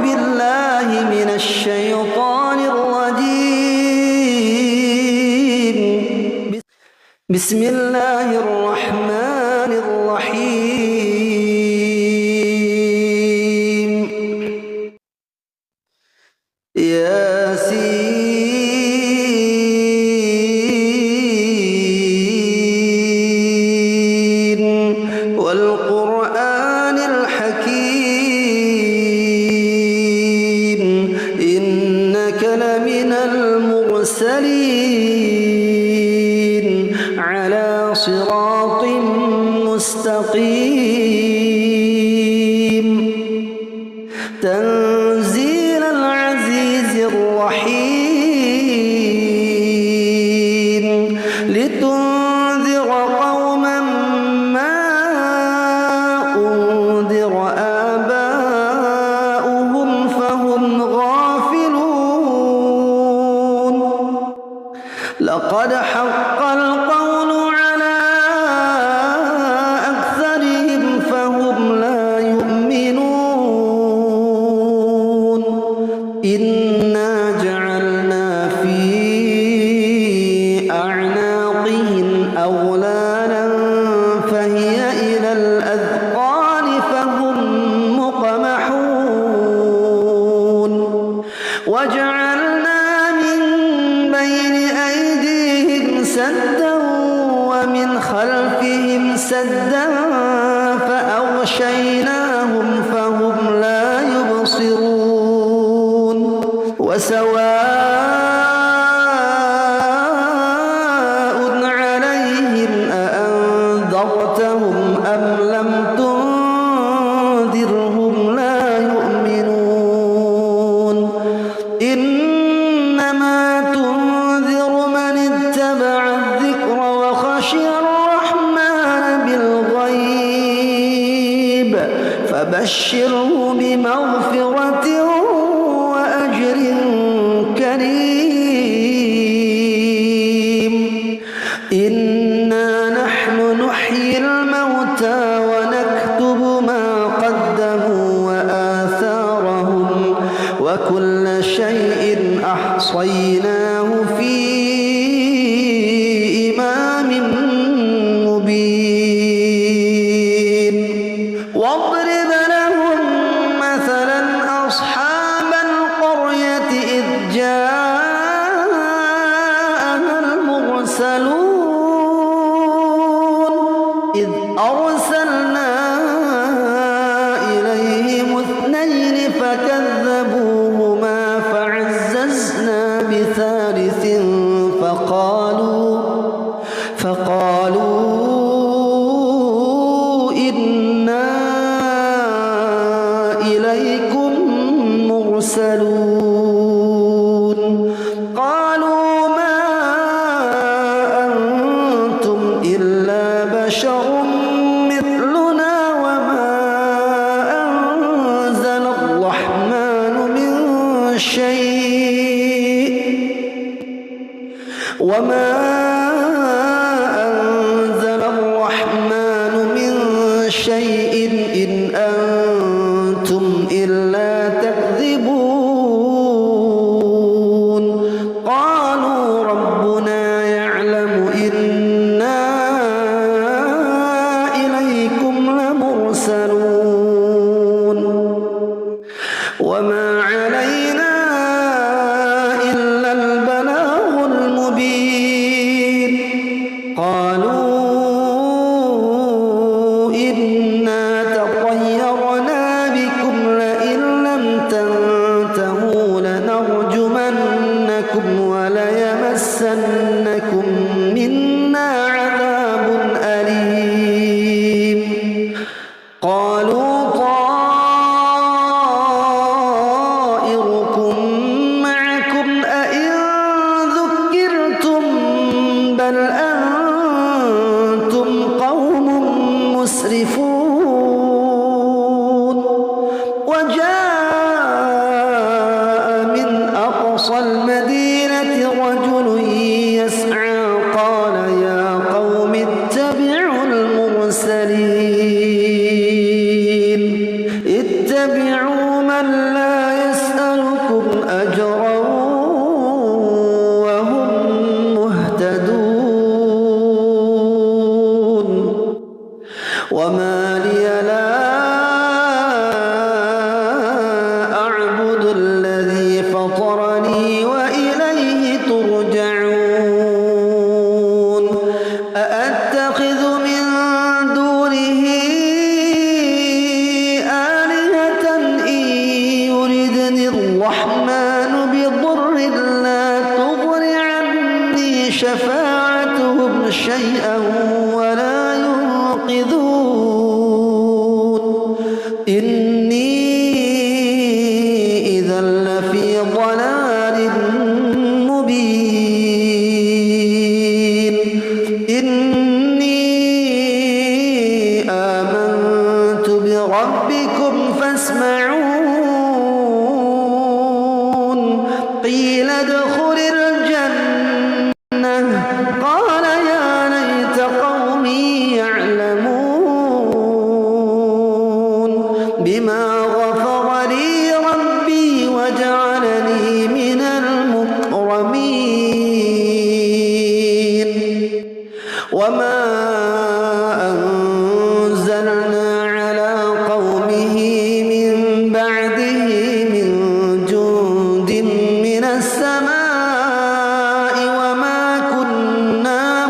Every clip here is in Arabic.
بالله من الشيطان الرجيم. بسم الله الرحمن الرحيم. ياسين والقرآن الحكيم إنك لمن المرسلين على صراط مستقيم تنزيل العزيز الرحيم لتنذر قوما ما أنذر آباؤهم فهم غافلون لقد حق القول على أكثرهم فهم لا يؤمنون إنا جعلنا في أعناقهم أغلالا فهي إلى الأذقان فهم مقمحون وجعلنا من بين أيديهم سدا ومن خلفهم سدا فأغشيناهم فهم لا يبصرون وسواء عليهم أأنذرتهم أم لم تنذرهم لا يؤمنون إنما تنذر من اتبع الذكر وخشي الرحمن بالغيب فبشره بمغفرة وأجر كريم إنا نحن نحيي الموتى ونكتب ما قدموا وآثارهم وكل شيء أحصيناه في إمام مبين واضرب لهم مثلا أصحاب القرية إذ جاءها المرسلون إذ أرسلنا إليهم اثنين فكذبوهما فعززنا بثالث فقالوا إنا إليكم مرسلون قالوا ما أنتم إلا بشر مثلنا وما أنزل الرحمن من شيء إن أنتم إلا تكذبون قالوا ربنا يعلم إنا إليكم لمرسلون وما علينا إلا البلاغ المبين قالوا إنا تطيرنا بكم لئن لم تنتهوا لنرجمنكم وليمسنكم منا عذاب أليم قالوا طائركم معكم أئن ذكرتم بل أنتم قوم مسرفون وجاء من أقصى المدينة رجل يسعى قال يا قوم اتبعوا المرسلين اتبعوا من لا قيل ادخل الجنة قال يا ليت قومي يعلمون بما غفر لي ربي وجعلني من المكرمين وما أنزلنا على قومه من بعده من جند من السماء وما كنا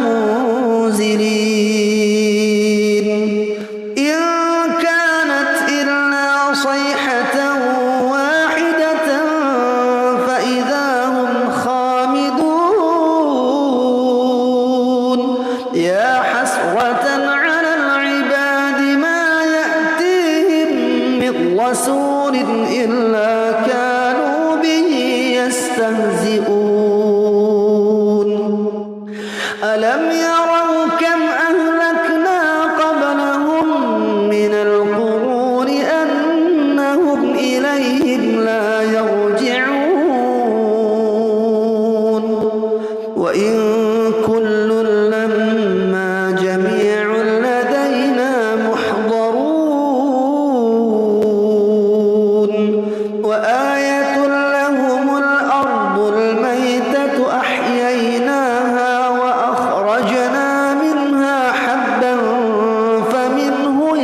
منزلين إن كانت إلا صيحة واحدة فإذا هم خامدون يا حسرة على العباد ما يأتيهم من رسول إلا كانوا به يستهزئون ألم يروا كم أهلكنا قبلهم من القرون أنهم إليهم لا يرجعون وإن كل لما جميع لدينا محضرون وآية لهم الأرض الميتة أحييناها وأخرجنا منها حبا فمنه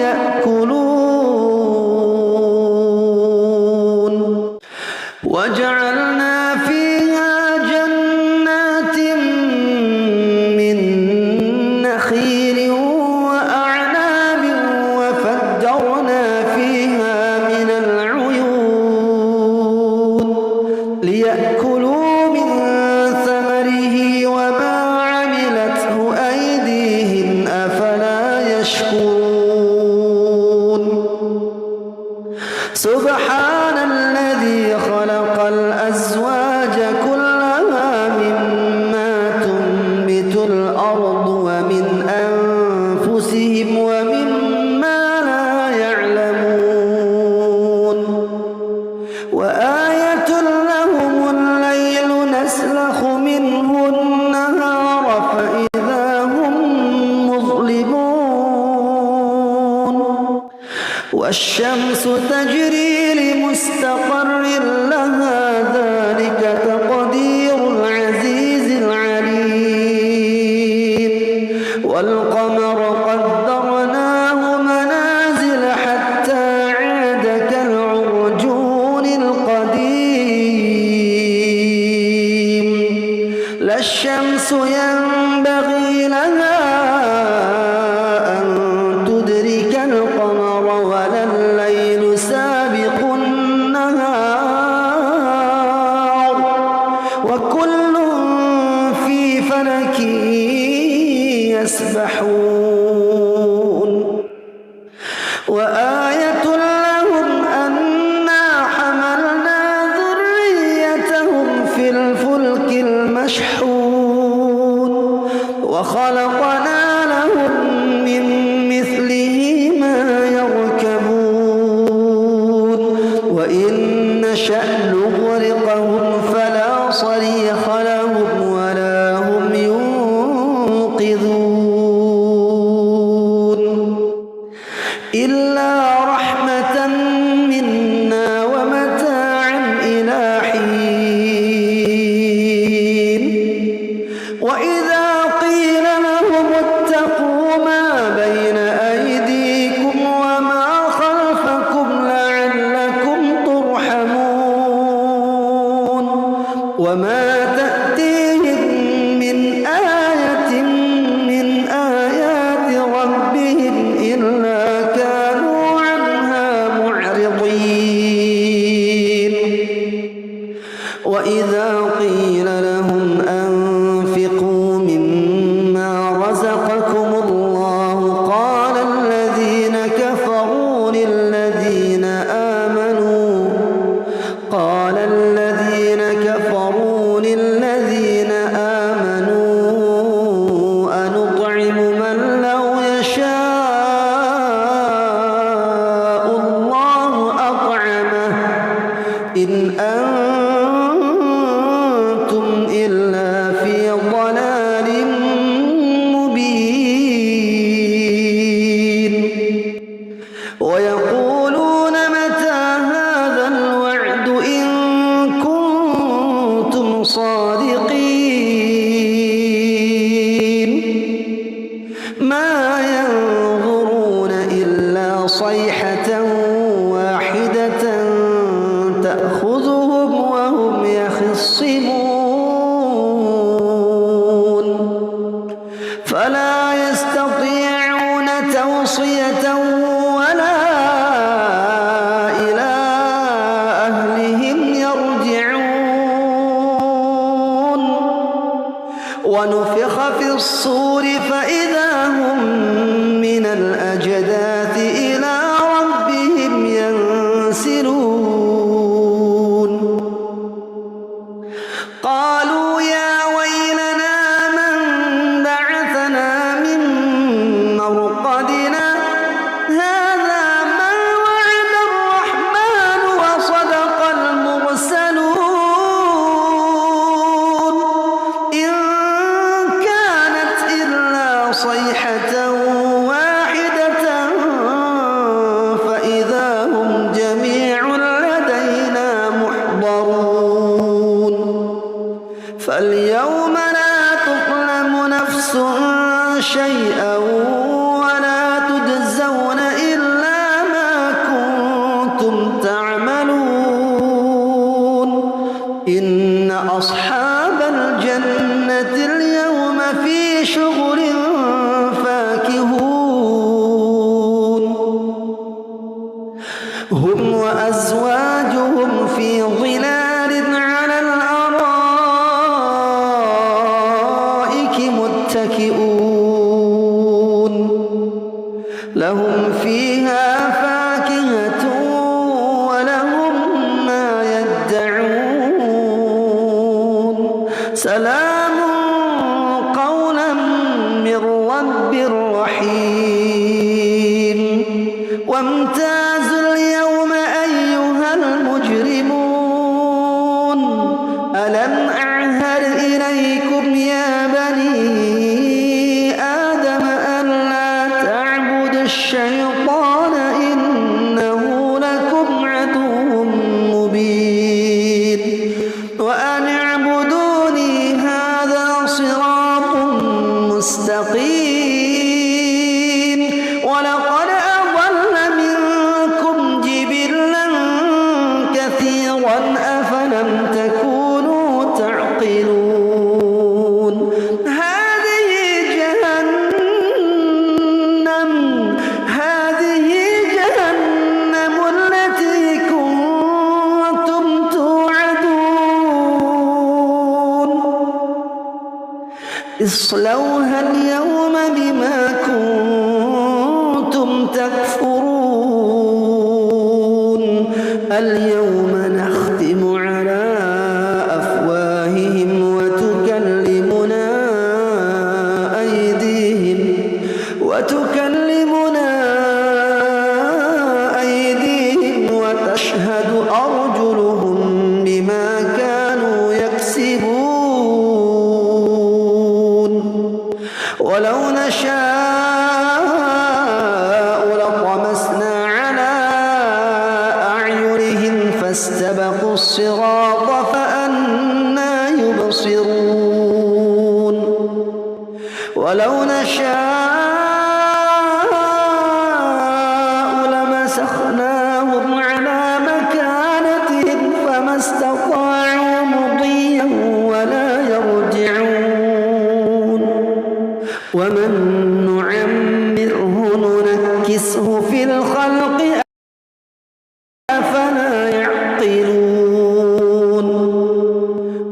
يأكلون وجعلنا فيها جنات من نخيل وأعناب وفجرنا فيها من العيون ليأكلوا من ثمره وما عملته أيديهم أفلا يشكرون سبحان الذي خلق الأزواج كلها مما تنبت الأرض ومن أنفسهم ومما لا يعلمون وآية لهم الليل نسلخ منه النهار فإذا هم مظلمون والشمس تجري لمستقر لها ذلك تقدير العزيز العليم والقمر قدرناه منازل حتى عاد كالعرجون القديم لا الشمس ينبغي لها أن تدرك القمر ولا الليل سابق النهار وكل في فلك يسبحون وآية لهم أنا حملنا ذريتهم في الفلك المشحون وخلقنا لهم من مثله ما يركبون وإن نشأ نغرقهم فلا صريخ لهم ولا هم ينقذون إلا رحمة منا ومتاعا إلى حين وإذا قيل لهم اتقوا ما بين أيديكم وما خلفكم لعلكم ترحمون وما تأتيهم من آية من آيات ربهم إلا كانوا عنها معرضين وإذا قيل لهم أنفقوا مما رزقكم الله قال الذين كفروا للذين آمنوا أنطعم من لو يشاء الله أطعمه إن أنتم تأخذهم وهم يخصمون فلا يستطيعون توصية ولا إلى أهلهم يرجعون ونفخ في الصور فإذا هم من الأجداث إلى ربهم ينسلون قالوا يا ويلنا من بعثنا من مرقدنا هذا ما وعد الرحمن وصدق المرسلون إن كانت إلا صيحة واحدة فإذا هم جميع لدينا محضرون فاليوم لا تظلم نفس شيئا ولا تجزون إلا ما كنتم تعملون إن أصحاب الجنة اليوم في شغل فاكهون هم وأزواجهم في ظلال على الأرائك متكئون لهم فيها فاكهة ولهم ما يدعون سلام قولا من رب رحيم وامتازوا اليوم أيها المجرمون ألم أعهد إليكم يا بني آدم ألا تعبدوا الشيطان إنه لكم عدو مبين وأن اعبدوني هذا صراط مستقيم ولقد أضل منكم جبلا كثيرا أفلم تكونوا تعقلون هذه جهنم التي كنتم توعدون اصلوها اليوم بما كنتم تكفرون اليوم نختم على أفواههم وتكلمنا أيديهم وتشهد أرجلهم بما كانوا يكسبون ولو نشاء لطمسنا على أعينهم فاستبقوا الصراط فأنى يبصرون ولو نشاء لمسخناهم على مكانتهم فما استطاعوا مضيا ولا يرجعون ومن نعمره ننكسه في الخلق أفلا يعقلون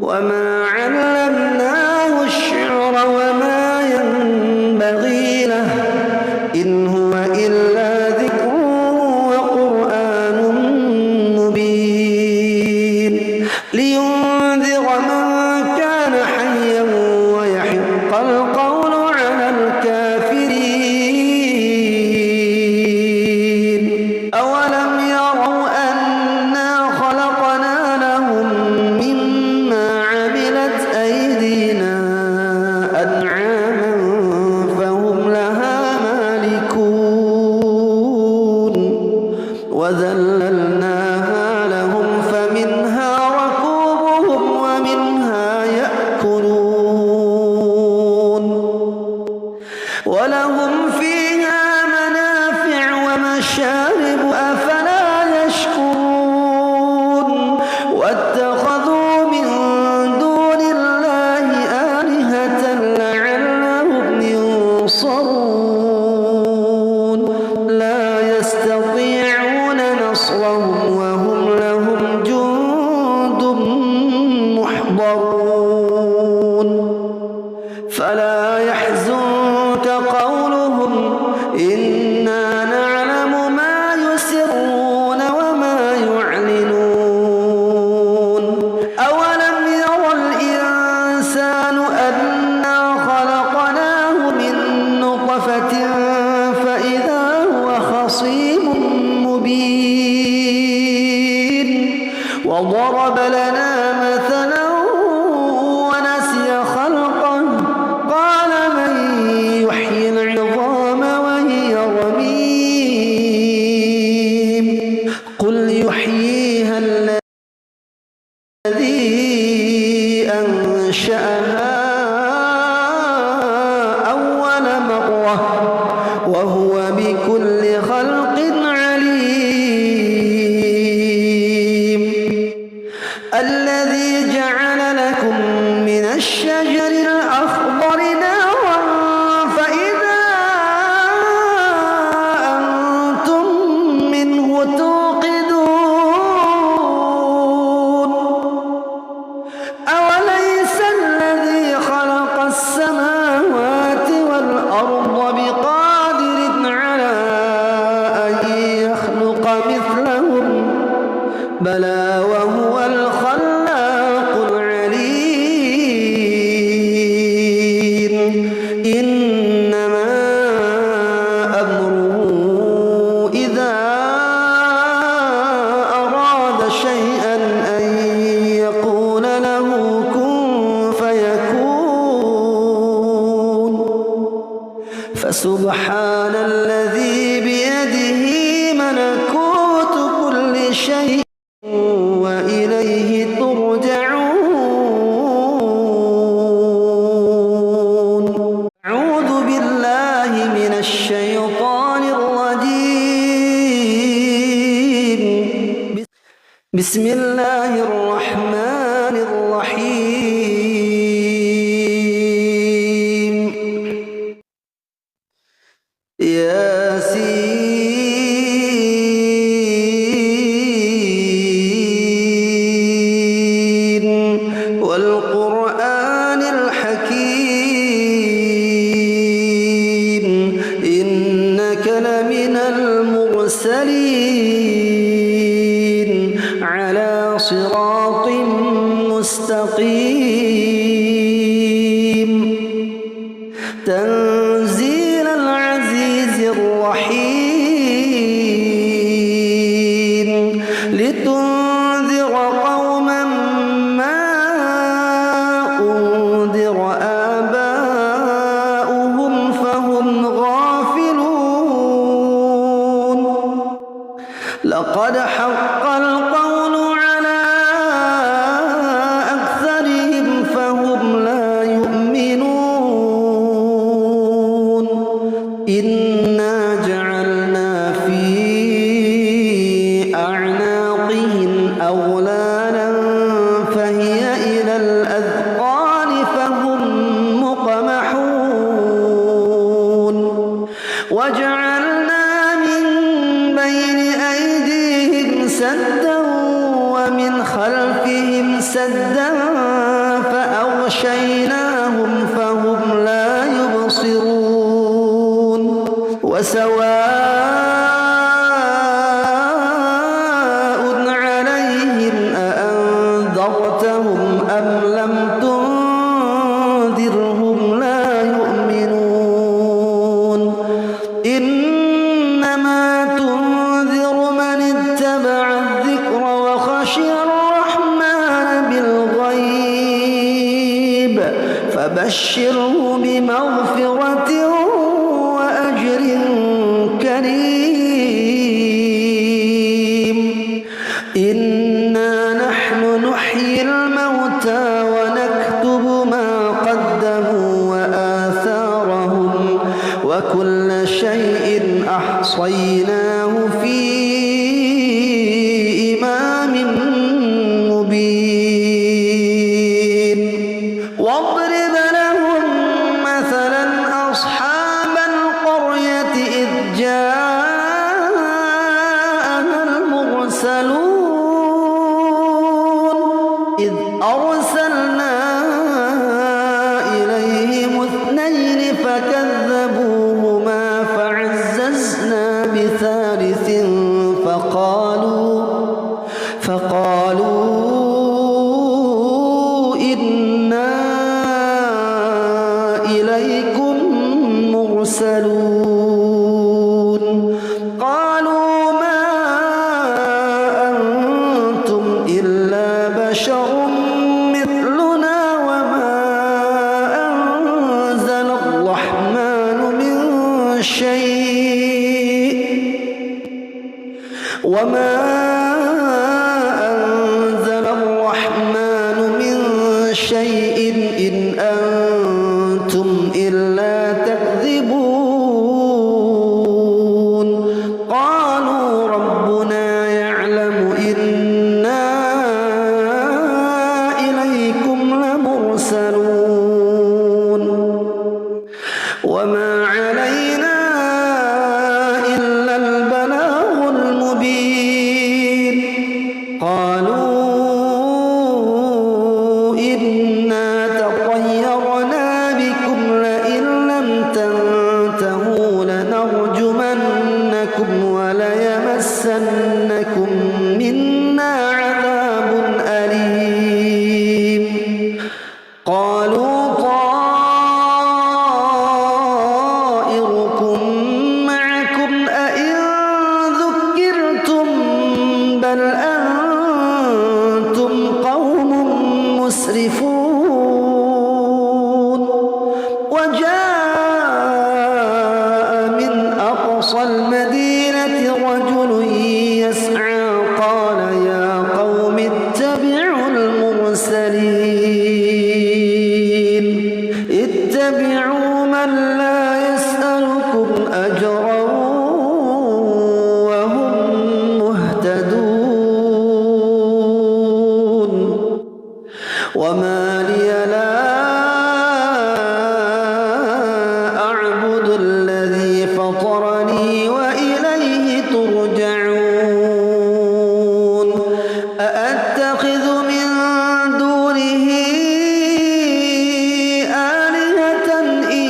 وما علمناه الشعر وما ينبغي له إن هو إلا ذكر وقرآن مبين لينذر من كان حيا ويحق القول على الكافرين أولم يروا أنا خلقنا لهم مما عملت أيدينا أنعاما فهم لها مالكون وذللناها لهم فمنها ركوبهم وضرب لنا مثلا ونسي خلقه قال من يحيي العظام وهي رميم قل يحييها الذي أنشأها أول مرة وهو بكل خلق عليم الذي جعل لكم من الشجر الأخضر نارا فإذا أنتم منه توقدون أوليس الذي خلق السماوات والأرض بقادر على أن يخلق مثلهم بلى وهو الخلاق العليم إنما أمره إذا أراد شيئا أن يقول له كن فيكون فسبحان الذي بيده ملكوت كل شيء وإليه ترجعون أعوذ بالله من الشيطان الرجيم بسم الله الرحمن الرحيم ياسين والقرآن الحكيم إنك لمن المرسلين على صراط مستقيم تنزيل العزيز الرحيم لتنذر قوما ما أنذر آباؤهم فهم غافلون لقد حق القول على أكثرهم فهم لا يؤمنون إنا جعلنا في أعناقهم أغلالا فهي إلى الأذقان فهم مقمحون وجعلنا من بين أيديهم سدا ومن خلفهم سدا فأغشيناهم فهم لا يبصرون وسواء عليهم أأنذرتهم أم لم تنذرهم لا يؤمنون إنما تنذر من اتبع الذكر وخشي الرحمن بالغيب فبشره بمغفرة وأجر كريم إنا نحن نحيي الموتى ونكتب ما قدموا وآثارهم وكل شيء أحصيناه في إمام مبين واضرب لهم مثلا أصحاب القرية إذ جاءها المرسلون إذ أرسلنا إليهم اثنين فكذبوهما فعززنا بثالث فقالوا إنا إليكم مرسلون قالوا ما أنتم إلا بشر مثلنا وما أنزل الرحمن من شيء إن أنتم إلا تكذبون قالوا ربنا يعلم إنا إليكم لمرسلون وما علينا إلا البلاغ المبين قالوا إنا تطيرنا بكم لئن لم تنتهوا لنرجمنكم وليمسنكم منا عذاب أليم قالوا طائركم معكم أئن ذكرتم بل أنتم قوم مسرفون وجاء من أقصى المدينة رجل يسعى قال يا قوم اتبعوا المرسلين اتبعوا من لا يسألكم أجرا وهم مهتدون وما لي لا أعبد الذي فطرني وإليه ترجعون أأتخذ من دونه آلهة إن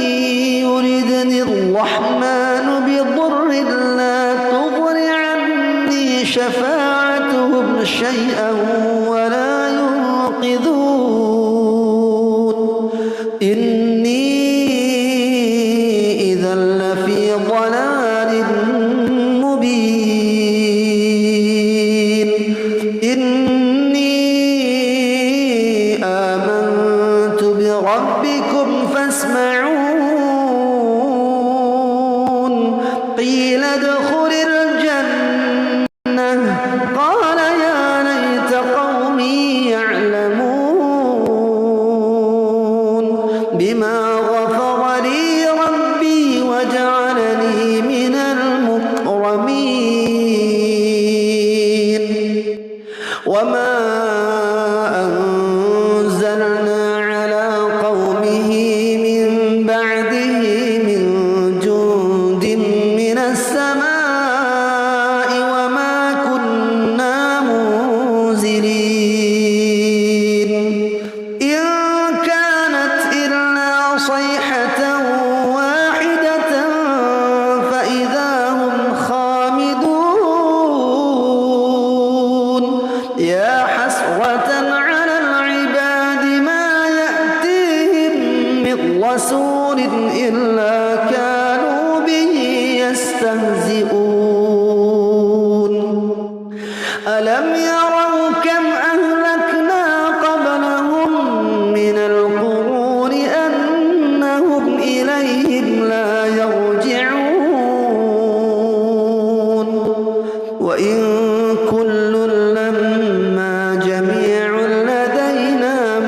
يردني الرحمن بضر لا تغن عني شفاعتهم شيئا ولا ينقذون إني إذا لفي ضلال مبين إني آمنت بربكم فاسمعون قيل ادخل الجنة قال يا ليت قومي يعلمون بما غفر لي ربي وجعلني من المكرمين وما أنزلنا على قومه من بعده من جند من السماء وما كنا منزلين إن كانت إلا صيحة واحدة فإذا هم خامدون يا حسرة على العباد ما يأتيهم من رسول إلا كانوا به يستهزئون ألم يروا كم أهلكنا قبلهم من القرون أنهم إليهم لا يرجعون وإن كل لما جميع لدينا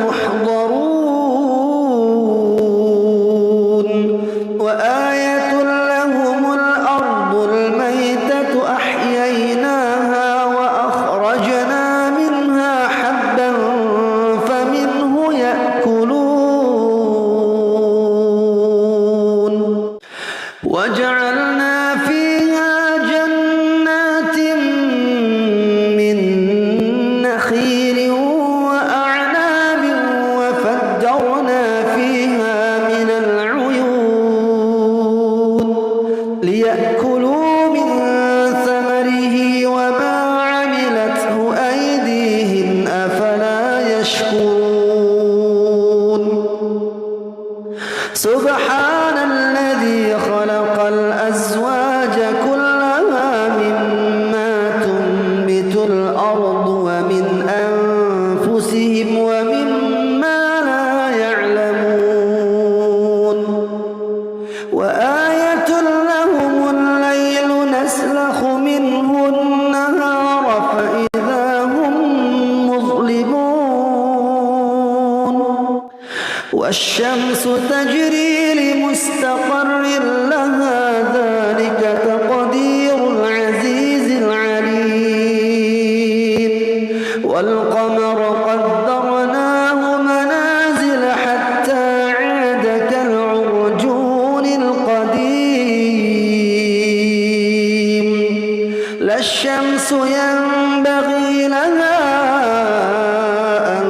محضرون وآية لهم الأرض الميتة أحييناها وأخرجنا منها حبا فمنه يأكلون وجعلنا فيها جنات من نخيل وأعناب وفجرنا فيها من العيون ليأكلوا من ثمره وما عملته أيديهم أفلا يشكرون سبحان الذي خلق الأزواج كلها مما تنبت الأرض ومن أنفسهم أنفسهم ومما لا يعلمون وآية لهم الليل نسلخ منه النهار فإذا هم مظلمون والشمس تجري لمستقر لها ذلك تقدير العزيز العليم والقمر قدرناه منازل حتى عاد كالعرجون القديم لا الشمس ينبغي لها أن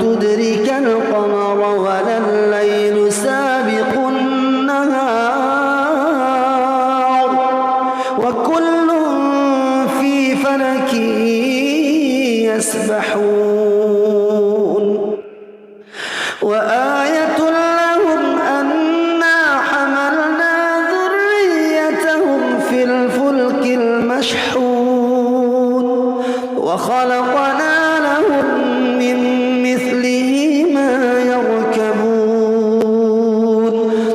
تدرك القمر ولا الليل سابق النهار وكل في فلك يسبحون وآية لهم أنا حملنا ذريتهم في الفلك المشحون وخلقنا لهم من مثله ما يركبون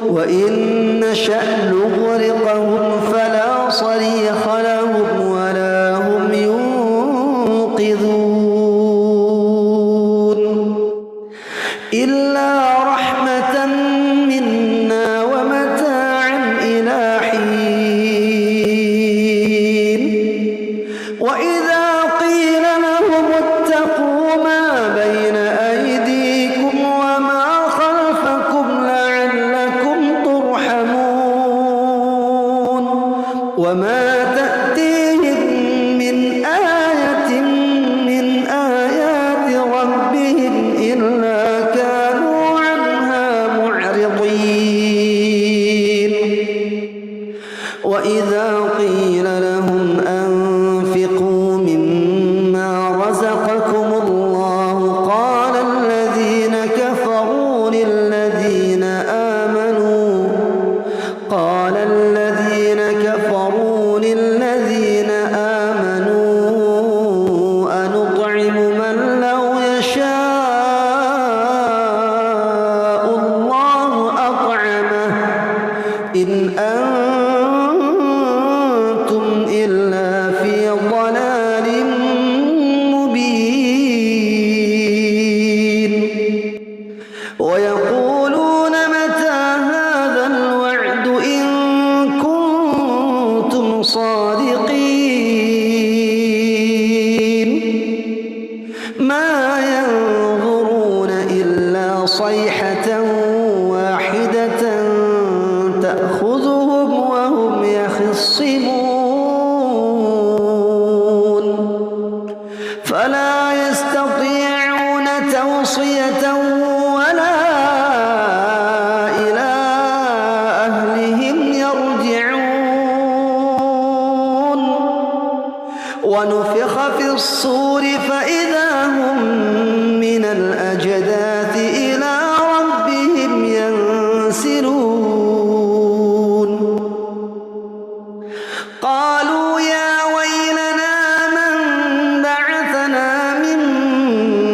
وإن نشأ نغرقهم فلا صريخ لهم ولا هم ينقذون إلا رحمة منا ومتاعا إلى حين وإذا قيل لهم اتقوا ما بين أيديكم وما خلفكم لعلكم ترحمون وما تأتيهم من آية من آيات ربهم إلا كانوا عنها معرضين وإذا قيل لهم أنفقوا مما رزقكم الله قال الذين كفروا للذين آمنوا أنطعم من لو يشاء الله أطعمه إن أنتم إلا في ضلال مبين ويقولون متى هذا الوعد إن كنتم صادقين ما ينظرون إلا صيحة واحدة تأخذهم وهم يخصمون فلا يستطيعون توصية ولا إلى أهلهم يرجعون ونفخ في الصور فإذا هم من الأجداث إلى ربهم ينسلون قالوا يا ويلنا من بعثنا من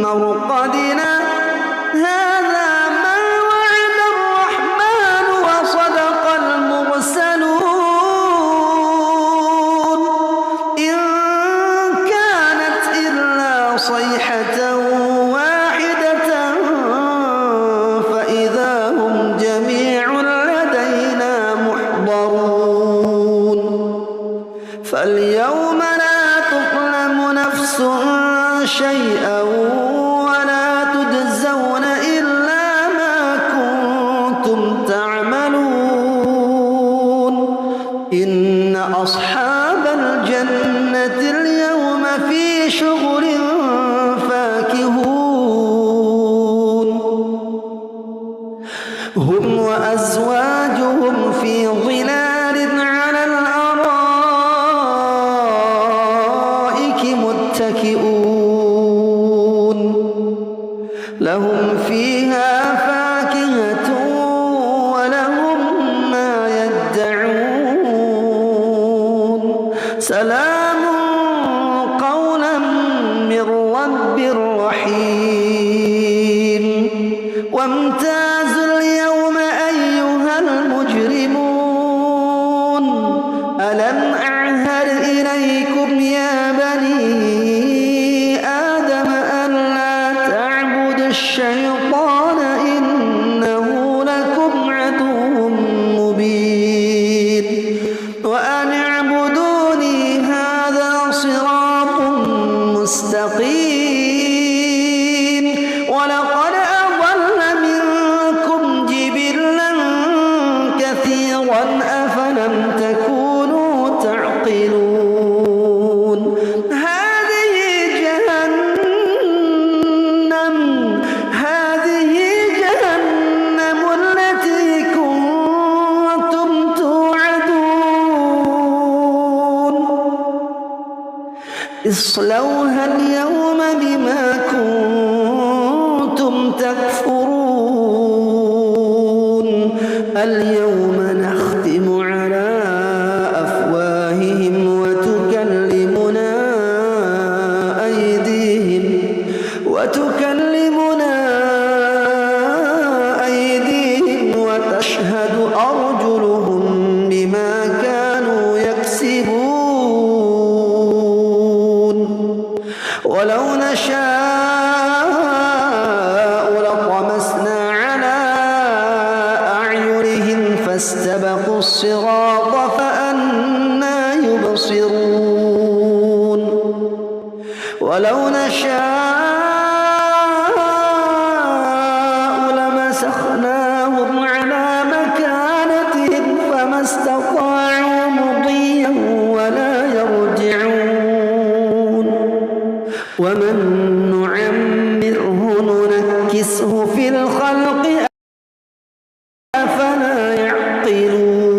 مرقدنا هذا ما وعد الرحمن وصدق المرسلون إن كانت إلا صيحة واحدة فإذا هم جميع لدينا محضرون فاليوم لا تظلم نفس شيئا ولا تجزون إلا ما كنتم تعملون إن أصحاب الجنة اليوم في شغل فاكهون هم وأزواجهم في ظلال على الأرائك متكئون لهم فيها فاكهة ولهم ما يدعون سلام قولا من رب رحيم. اصلوها اليوم بما كنتم تكفرون اليوم نختم على أفواههم وتكلمنا أيديهم وتشهد أرجلهم بما كانوا يكسبون ولو نشاء لطمسنا على أعينهم فاستبقوا الصراط فأنى يبصرون ولو نشاء لمسخناهم على مكانتهم فما استطاعوا مضيا ولا يرجعون ومن نعمره ننكسه في الخلق أفلا يعقلون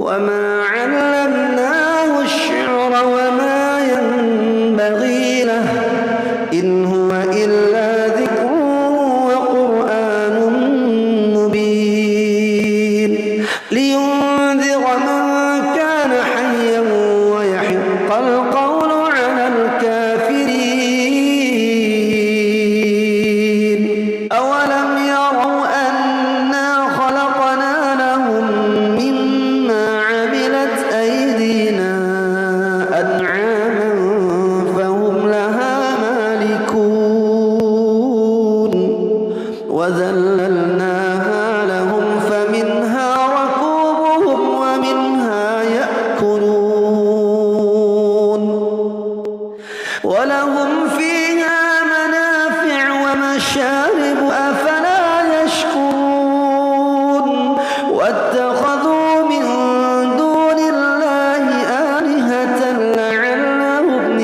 وما علمناه الشعر وما ينبغي له إن هو إلا ذكر وقرآن مبين لينذر من كان حيا ويحق القول على الكافرين أولم يروا أنا خلقنا لهم مما عملت أيدينا أنعاما فهم لها مالكون وذللناها لهم فمنها ركوبهم ومنها يأكلون ولهم فيها منافع ومشارب أفلا يشكرون واتخذوا من دون الله آلهة لعلهم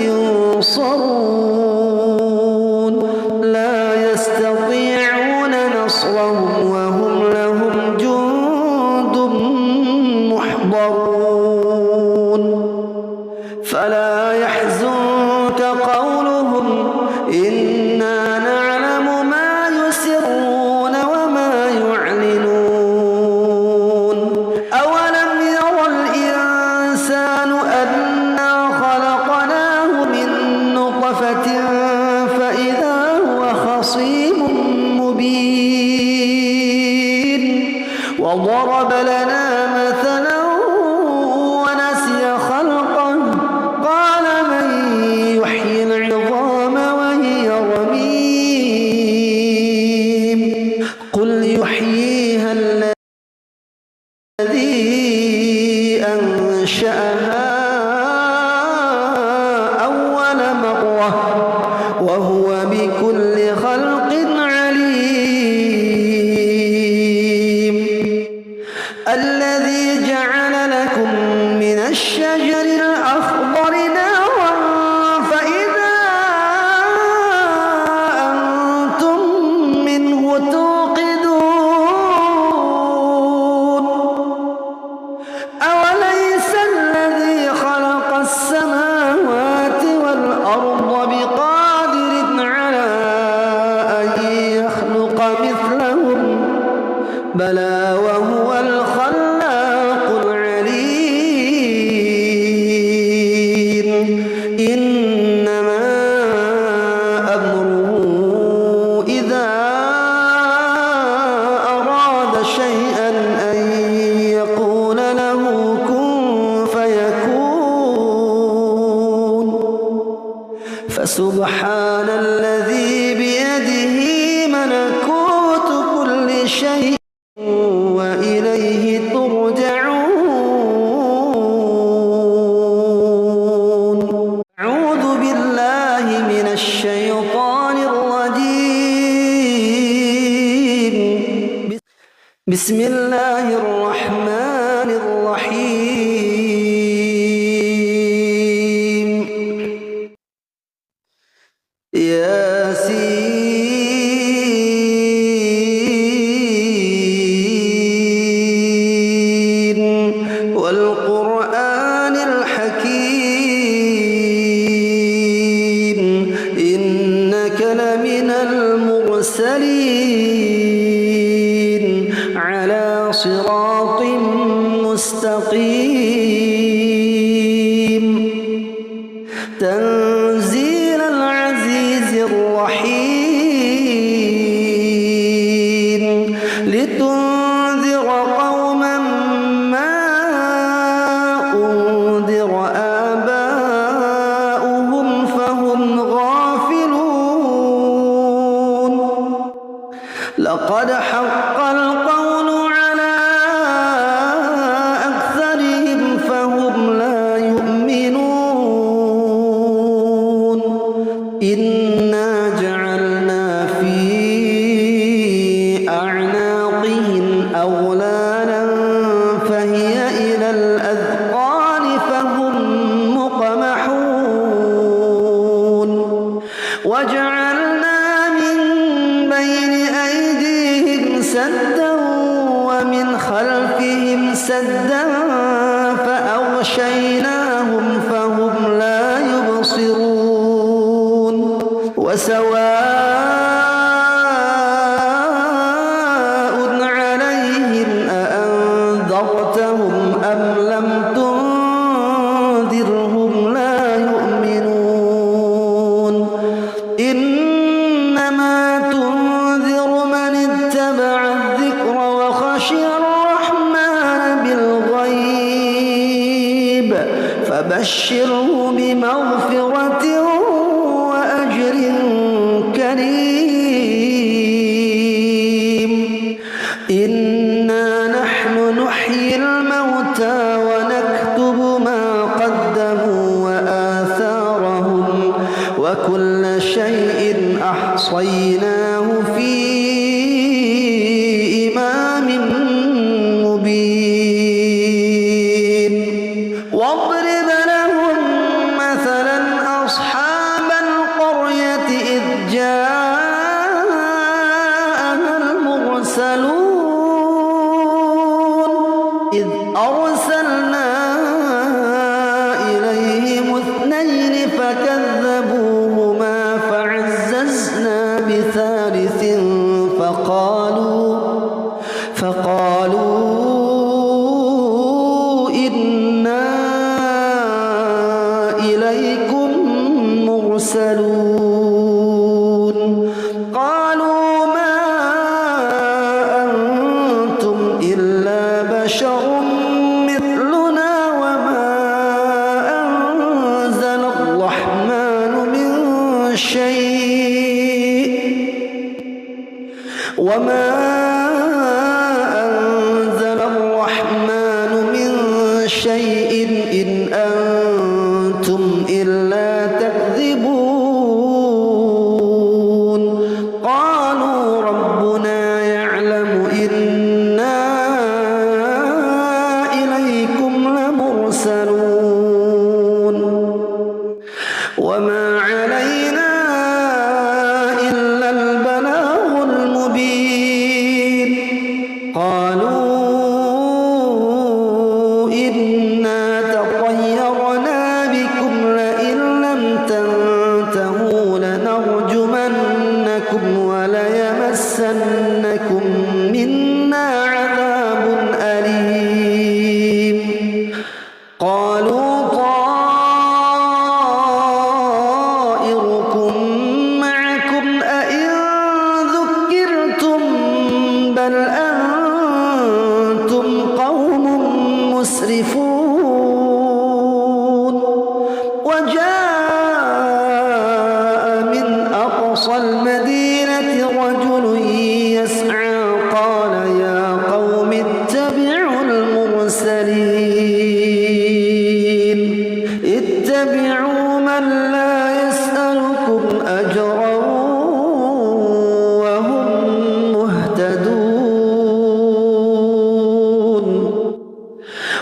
ينصرون لا يستطيعون نصرهم وهم لهم جند محضرون فلا يحزنك قولهم إنا نعلم ما يسرون وما يعلنون أولم ير الإنسان أنا خلقناه من نطفة فإذا هو خصيم مبين وضرب لنا مثلا ونسي خلقه قال من يحيي العظام وهي رميم قل يحييها الذي أنشأها أول مرة وهو بكل خلق عليم الذي جعل لكم من الشجر الأخضر نارا فإذا أنتم منه توقدون أوليس الذي خلق السماوات والأرض بقادر على أن يخلق مثلهم بلى وهو الخلاق العليم إنما أمره إذا أراد شيئا أن يقول له كن فيكون فسبحان الذي بيده ملكوت كل شيء وإليه ترجعون أعوذ بالله من الشيطان الرجيم بسم الله الرحمن الرحيم ياسين والقرآن الحكيم لمن المرسلين على صراط مستقيم تنزيل العزيز الرحيم لتنذر قوما ما أنذر آباؤهم فهم غافلون لقد حق القول على أكثرهم فهم لا يؤمنون إنا جعلنا في أعناقهم أغلالا فهي إلى الأذقان فهم مقمحون وجعلنا من بين أيديهم سدا ومن خلفهم سدا فأغشيناهم فهم لا يبصرون وسواء عليهم أأنذرتهم أم لم تنذرهم لا يؤمنون إنما تنذر من اتبع الذكر وخشي الرحمن بالغيب فبشره بمغفرة وأجر كريم إنا نحن نحيي الموتى ونكتب ما قدموا وآثارهم وكل شيء أحصيناه في إمام مبين واضرب لهم مثلا أصحاب القرية إذ جاءها المرسلون إذ أرسلنا إليهم اثنين فكذبوهما فعززنا بثالث فقالوا إنا إليكم مرسلون قالوا ما أنتم إلا بشر مثلنا وما أنزل الرحمن من شيء إن أنتم إلا تكذبون قالوا ربنا يعلم إنا إليكم لمرسلون وما علينا إلا البلاغ المبين قالوا إنا تطيرنا بكم لئن لم تنتهوا لنرجمنكم وليمسنكم منا عذاب أليم قالوا طائركم معكم أئن ذكرتم بل أنتم قوم مسرفون وجاء من أقصى المدينة رجل يسعى قال يا قوم اتبعوا المرسلين اتبعوا من لا يسألكم أجرا وهم مهتدون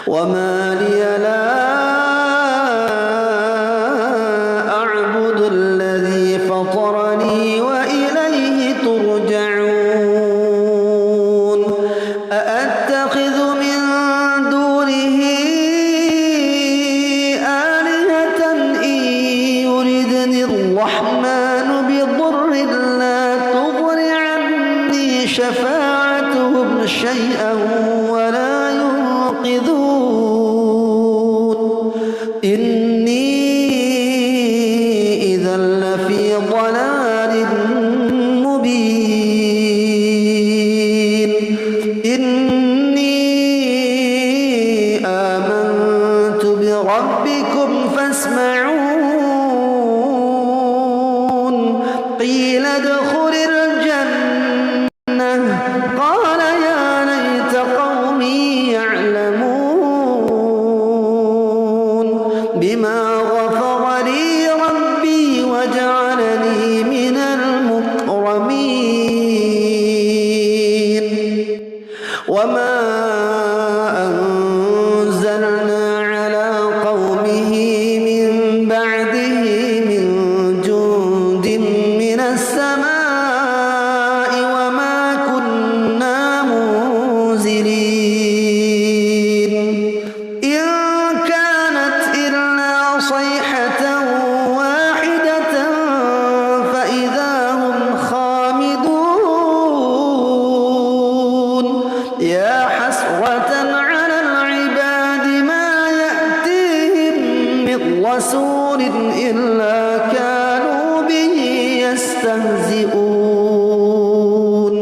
وما لي لا أعبد الذي فطرني وإليه ترجعون أأتخذ من دونه آلهة إن يردني الرحمن بضر لا تغن عني شفاعتهم شيئا ولا ينقذون إني إذا لفي ضلال مبين إني آمنت بربكم فاسمعون قيل ادخل الجنة قال يا ليت قومي يعلمون بما غفر لي ربي وجعلني من المكرمين وما أنزلنا على قومه من بعده من جند من السماء وما كنا منزلين إن كانت إلا صيحة واحدة فإذا هم خامدون يا حسرة على العباد ما يأتيهم من رسول إلا كانوا به يستهزئون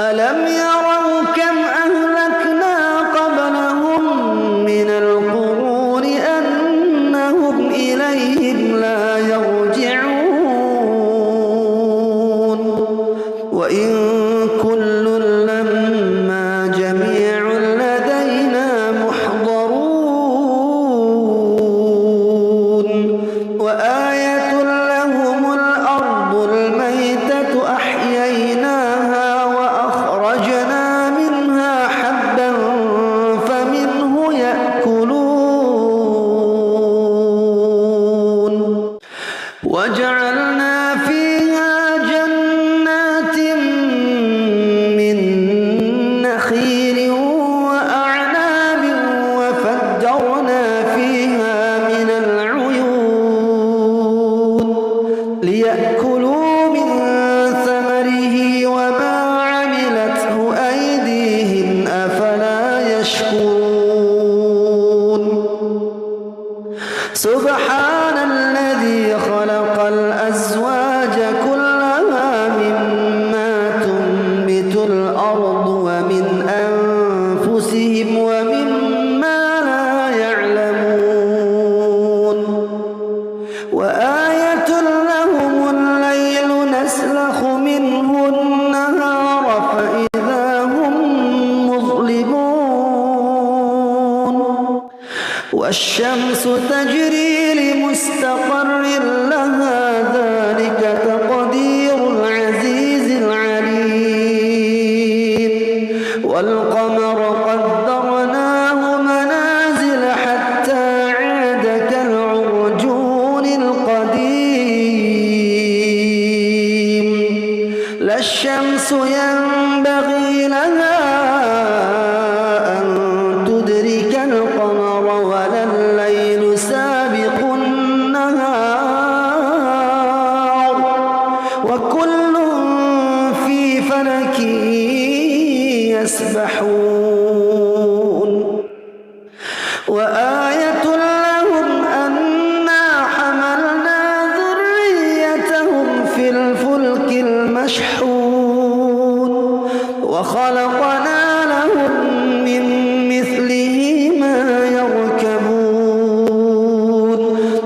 ألم يروا كم أهلكنا قبلهم من القرون أنهم إليهم لا يرجعون وإن كل لما جميع لدينا محضرون وآية لهم الأرض الميتة أحييناها وأخرجنا منها حبا فمنه يأكلون وجعلنا فيها جنات من نخيل وأعناب وفجرنا فيها من العيون ليأكلوا من ثمره وما عملته أيديهم أفلا يشكرون سبحان الذي خلق الأزواج كلها مما تنبت الأرض ومن أنفسهم ومما لا يعلمون وآية لهم الليل نسلخ منه النهار فإذا هم مظلمون والشمس تجري لمستقر لها ذلك تقدير العزيز العليم والقمر قدرناه منازل حتى عاد كالعرجون القديم لا الشمس ينبغي لها أن تدرك القمر ولا الليل سابق النهار وكل في فلك يسبحون وآية لهم أنا حملنا ذريتهم في الفلك المشحون وخلقنا لهم من مثله ما يركبون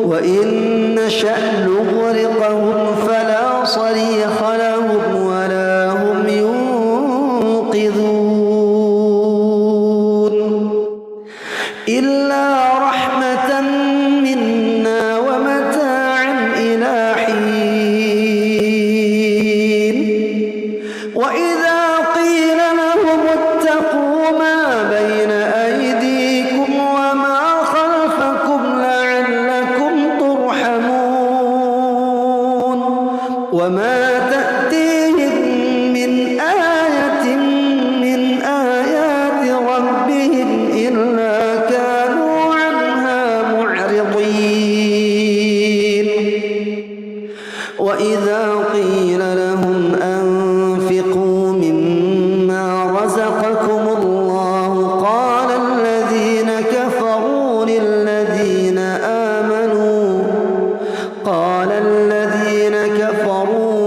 وإن نشأ نغرقهم فلا صريخ لهم ولا هم ينقذون إلا رحمة منا ومتاعا إلى حين وإذا قيل لهم اتقوا ما بين أيديكم وما خلفكم لعلكم ترحمون وما تأتيهم من آية من آيات ربهم إلا كانوا عنها معرضين وإذا قيل لهم أنفقوا مما رزقكم الله قال الذين كفروا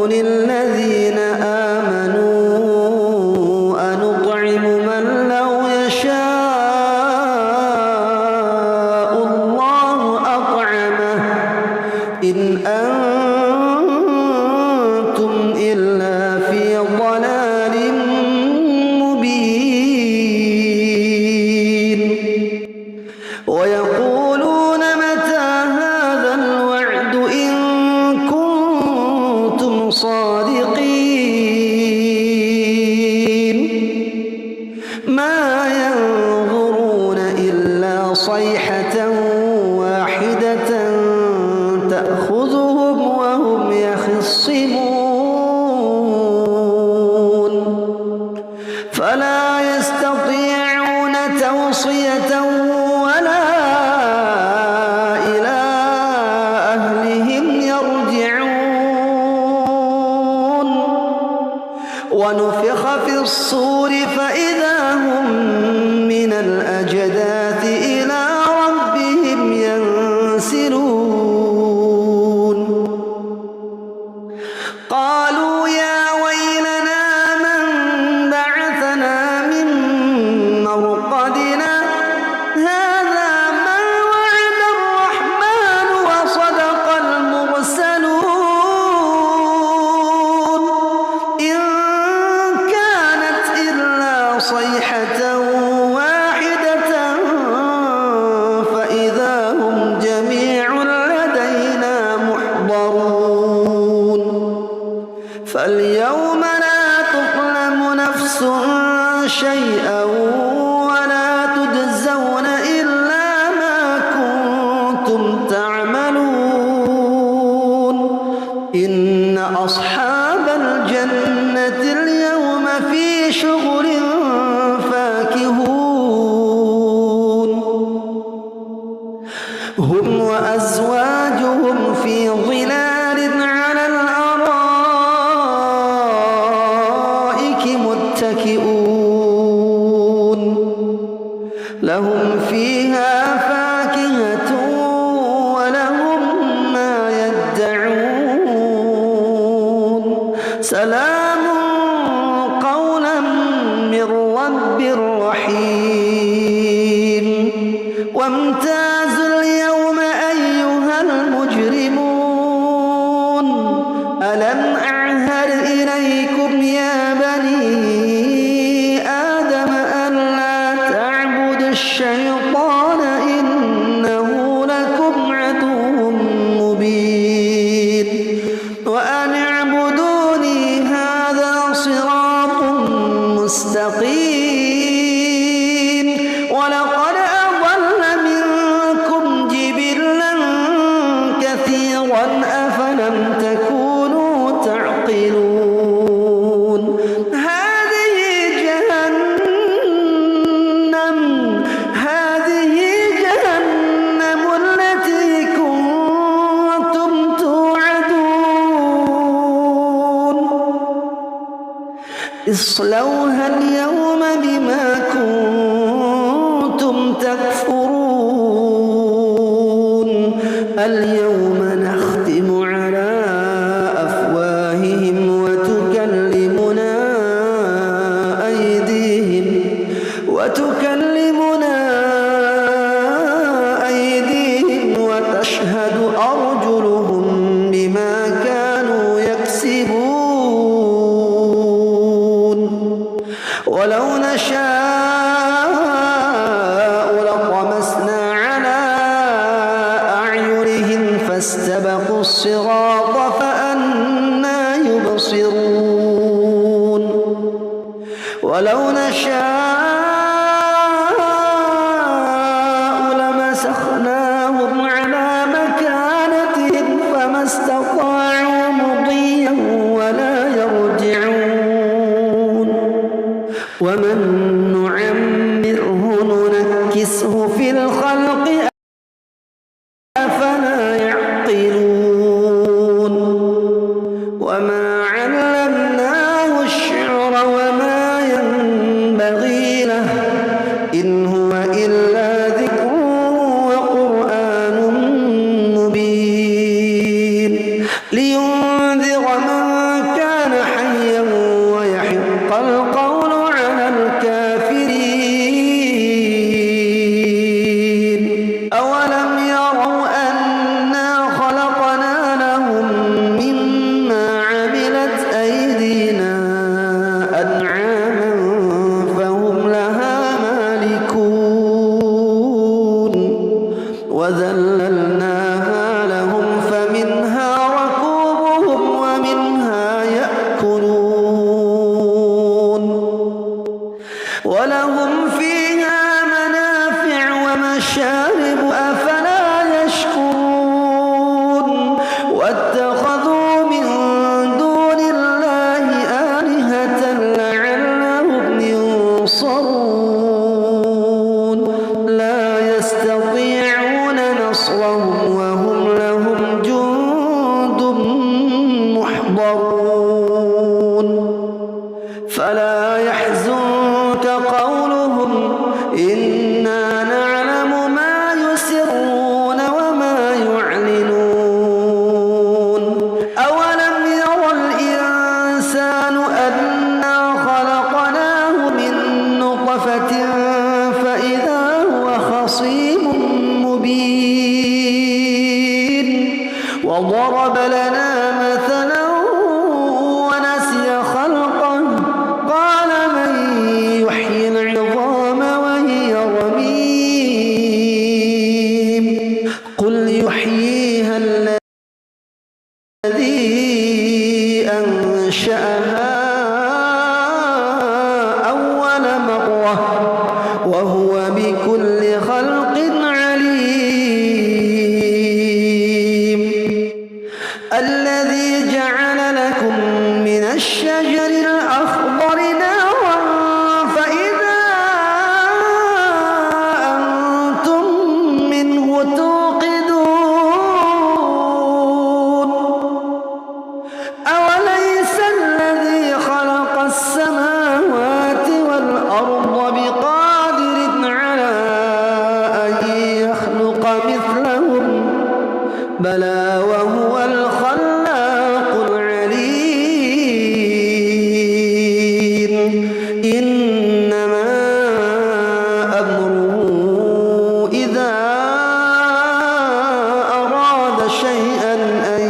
للذين آمنوا أنطعم من لو يشاء الله أطعمه إن أنتم إلا في ضلال مبين ويقولون متى هذا الوعد إن كنتم صادقين ما ينظرون إلا صيحة واحدة تأخذهم وهم يخصمون فلا يستطيعون توصية ولا إلى أهلهم يرجعون ونفخ في الصور فإذا هم من الأجداث إلى ربهم ينسلون قالوا يا ويلنا من بعثنا من مرقدنا هذا ما وعد الرحمن وصدق المرسلون إن كانت إلا صيحة واحدة فإذا هم جميع لدينا محضرون فاليوم لا تظلم نفس شيئا ولا تجزون إلا ما كنتم تعملون إن أصحاب الجنة اليوم في شغل فاكهون هم وأزواجهم في ظلال على الأرائك متكئون لهم فيها فاكهة ولهم ما يدعون سلام قولا من رب رحيم وامتازوا اليوم أيها المجرمون ألم أعهد إليكم يا بني آدم ألا تعبدوا الشيطان إنه لكم عدو مبين وأن اعبدوني هذا صراط مستقيم ولقد أضل منكم جبلا كثيرا أفلم تكونوا تعقلون هذه جهنم التي كنتم توعدون اصلوها اليوم بما كنتم تكفرون اليوم نختم على أفواههم وتكلمنا أيديهم وتشهد أرجلهم بما كانوا يكسبون ولو نشاء لطمسنا على أعينهم فاستبقوا الصراط فأنى يبصرون ولو نشاء لمسخناهم على مكانتهم فما استطاعوا مضيا ولا يرجعون ومن نعمره ننكسه في الخلق أفلا يعقلون وما علمناه الشعر وما ينبغي له إن هو إلا ذكر وقرآن مبين لينذر من كان حيا ويحق القول على الكافرين أولم يروا أنا خلقنا لهم مما عملت أيدينا أنعاما فهم لها مالكون وذللناها لهم فمنها ركوبهم ومنها يأكلون ولهم فيها منافع ومشارب أفلا يشكرون واتخذوا من دون الله آلهة لعلهم ينصرون لا يستطيعون نصرهم وهم لهم جند محضرون فلا يحزنك قولهم إنا نعلم ما يسرون وما يعلنون أولم ير الإنسان أنا خلقناه من نطفة فإذا هو خصيم مبين وضرب لنا مثلا ونسي خلقه قال من يحيي العظام وهي رميم قل يحييها الذي أنشأها أول مرة وهو بكل خلق عليم الذي جعل لكم من الشجر الأخضر نارا فإذا أنتم منه توقدون أوليس الذي خلق السماوات والأرض بقادر على أن يخلق مثلهم بلى وهو الخلاق العليم إنما أمره إذا أراد شيئا أن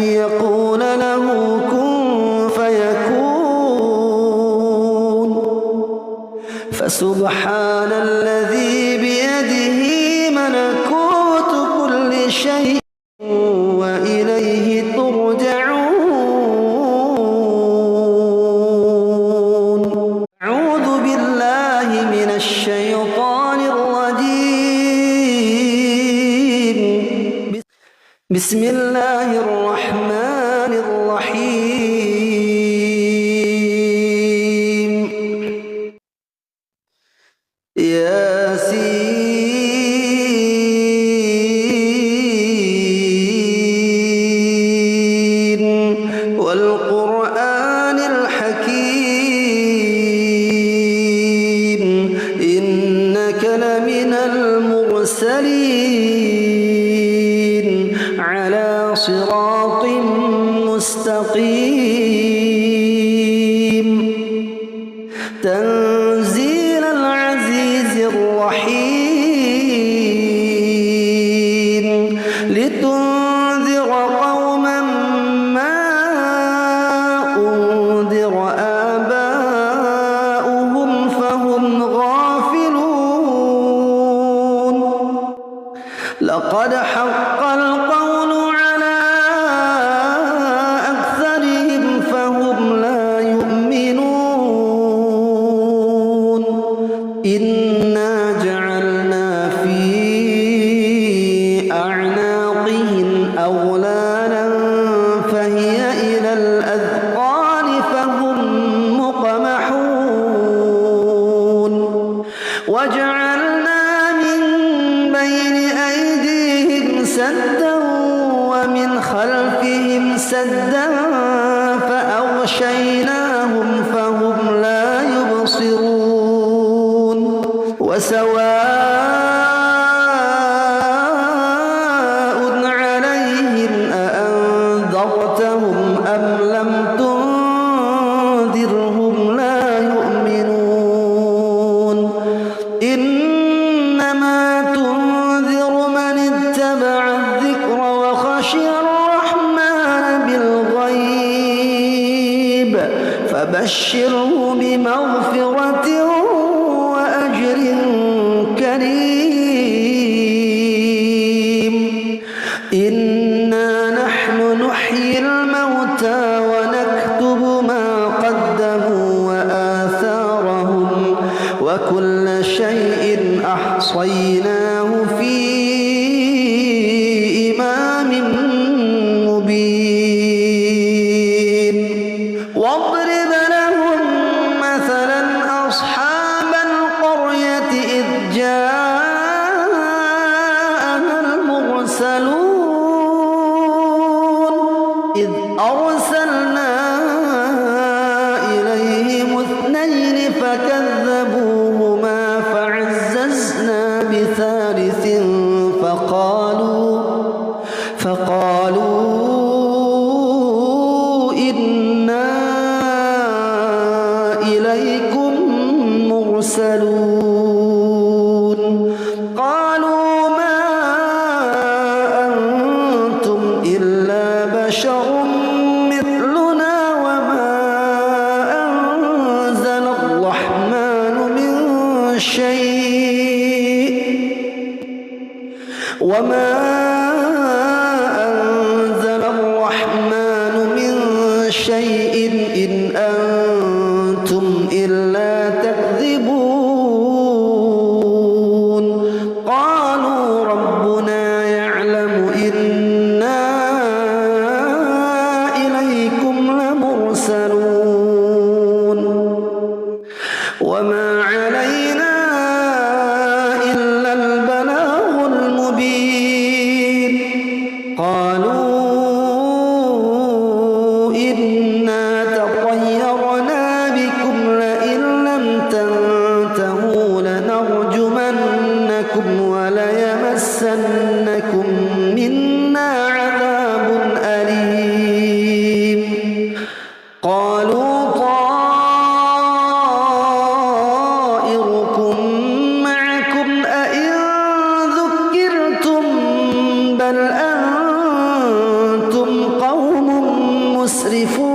يقول له كن فيكون فسبحان الذي بيده ملكوت كل شيء وإليه ترجعون أعوذ بالله من الشيطان الرجيم بسم الله الرحمن الرحيم ياسين والقرآن الحكيم إنك لمن المرسلين على صراط مستقيم تنزيل العزيز الرحيم لتنذر قوما ما أنذر آباؤهم فهم غافلون لقد حق القول على أكثرهم فهم لا يؤمنون إنا جعلنا في أعناقهم أغلالا فهي إلى الأذقان فهم مقمحون وجعلنا من بين أيديهم سدا ومن خلفهم سدا فأغشيناهم فهم لا يبصرون وسواء عليهم أأنذرتهم أم لم تنذرهم لا يؤمنون إنما تنذر من اتبع الذكر وخشي الرحمن بالغيب فبشره بمغفرة وأجر كريم إنا نحن نحيي الموتى ونكتب ما قدموا وآثارهم وكل شيء أحصيناه في إمام مبين واضرب لهم مثلا أصحاب القرية إذ جاءها المرسلون إذ أرسلنا إليهم اثنين فكذبوهما فعززنا بثالث فقالوا إنا إليكم مرسلون قالوا ما أنتم إلا بشر مثلنا وما أنزل الرحمن من شيء إن أنتم إلا تكذبون قالوا ربنا يعلم إنا إليكم لمرسلون وما علينا إلا البلاغ المبين قالوا إنا تطيرنا بكم لئن لم تنتهوا لنرجمنكم وليمسنكم منا عذاب أليم قالوا طائركم معكم أئن ذكرتم بل أنتم قوم مسرفون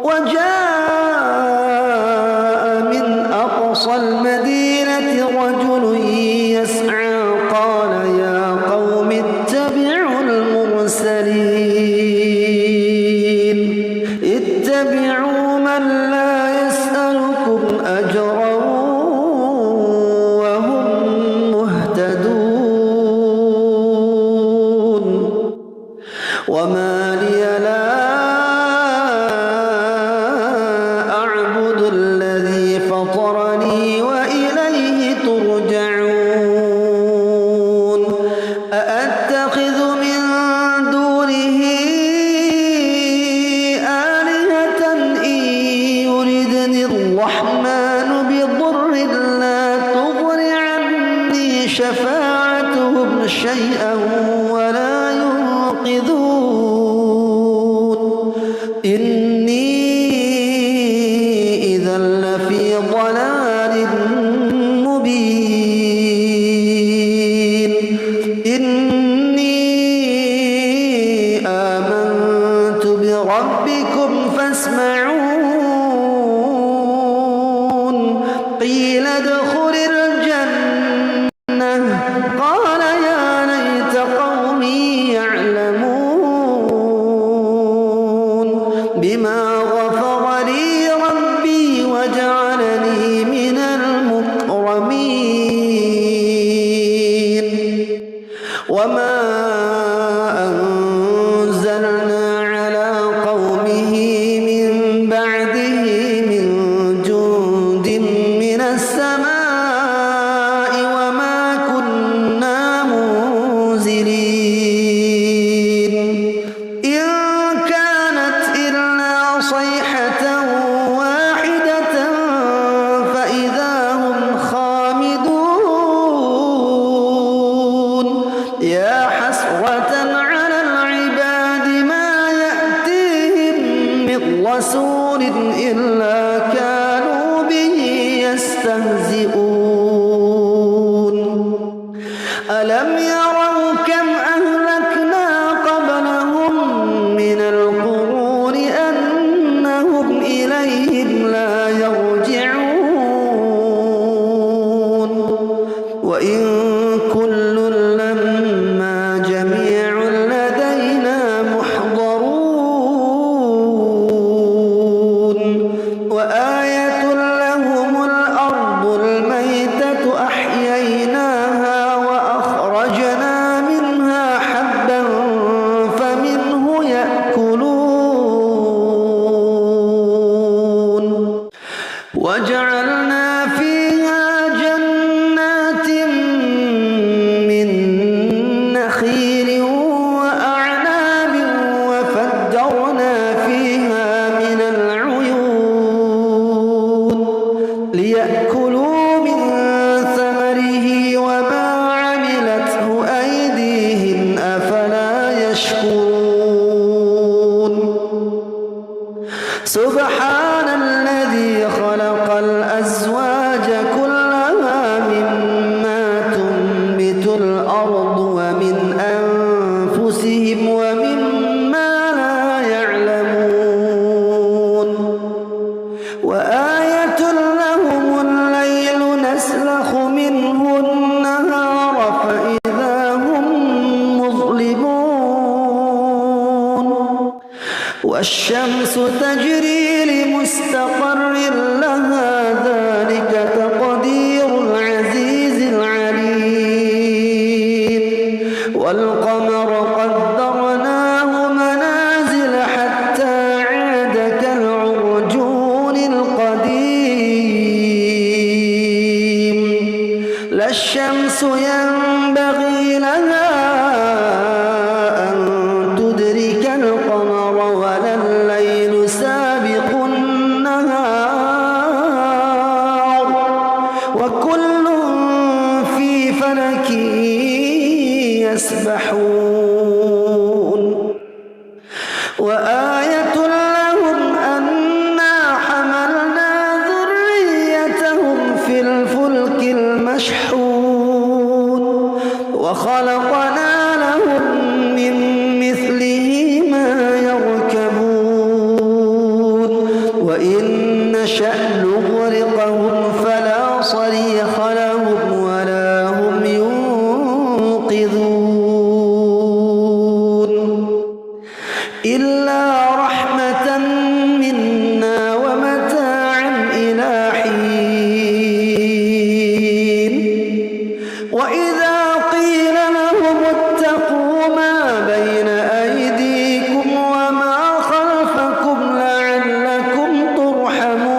وجاء من أقصى المدينة رجل يسعى قال يا قوم اتبعوا المرسلين اتبعوا من لا يسألكم أجرا وهم مهتدون وما لي لا أعبد الذي فطرني وإليه ترجعون أأتخذ من دونه آلهة إن يردني الرحمن بضر لا تغن عني شفاعتهم شيئا ولا ينقذون إني إذا لفي ضلال مبين إني آمنت بربكم فاسمعون قيل ادخل الجنة قال يا ليت قومي يعلمون بما غفر لي ربي وجعلني من المكرمين وما أنزلنا على قومه من بعده من جند من السماء وما كنا منزلين إن كان رسول إلا كانوا به يستهزئون ألم يروا كم أهلكنا قبلهم من القرون أنهم إليهم لا يرجعون وإن كل لما جميع لدينا محضرون وآية لهم الأرض الميتة أحييناها وأخرجنا منها حبا فمنه يأكلون وجعلنا فيها جنات من نخيل وأعناب وفجرنا فيها من العيون ليأكلوا من ثمره وما عملته أيديهم أفلا يشكرون سبحان الذي خلق الأزواج كلها مما تنبت الأرض ومن أنفسهم ومما لا يعلمون وآية لهم الليل نسلخ منه النهار فإذا هم مظلمون والشمس تجري لمستقر لها ذلك تقدير العزيز العليم والقمر قدرناه منازل حتى عاد كالعرجون القديم لا الشمس ينبغي لها أن تدرك القمر ولا الليل سابق النهار وكل في فلك يسبحون وآية لهم أنا حملنا ذريتهم في الفلك المشحون وخلقنا لهم من مثله ما يركبون وإن نشأ نغرقهم فلا صريخ لهم ولا هم ينقذون إلا رحمة منا ومتاعا إلى حين وإذا قيل لهم اتقوا ما بين أيديكم وما خلفكم لعلكم ترحمون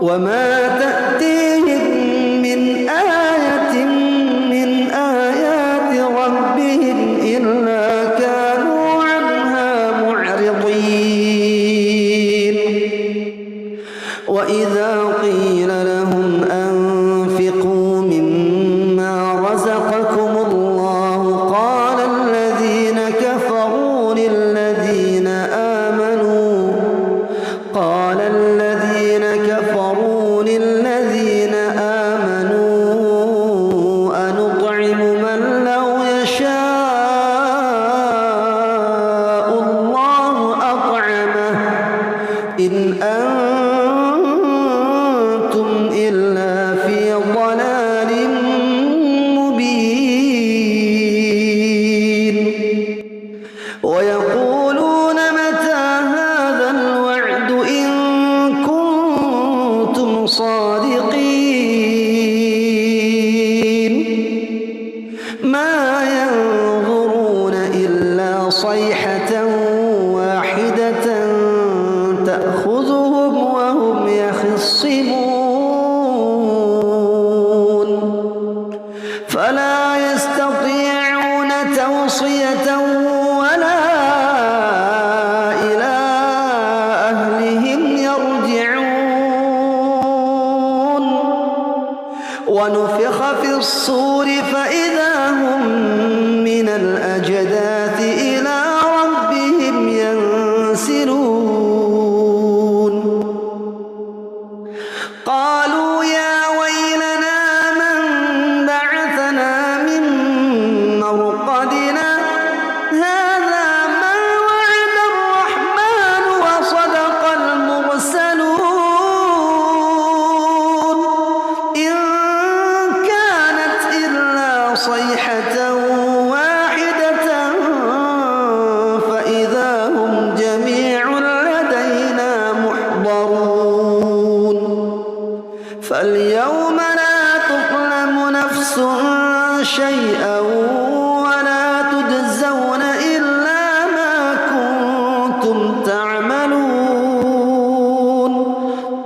وما تأتيهم من آية من آيات ربهم إلا كانوا عنها معرضين وإذا قيل لهم أنفقوا مما رزقكم الله قال الذين كفروا للذين آمنوا أنطعم من لو يشاء الله أطعمه إن أنتم إلا في ضلال مبين ويقولون متى هذا الوعد إن كنتم صادقين ما ينظرون إلا صيحة واحدة تأخذهم وهم يخصمون فلا يستطيعون توصية ولا إلى أهلهم يرجعون ونفخ في الصور فإذا هم من الأجداث إلى ربهم ينسلون تجزون إلا ما كنتم تعملون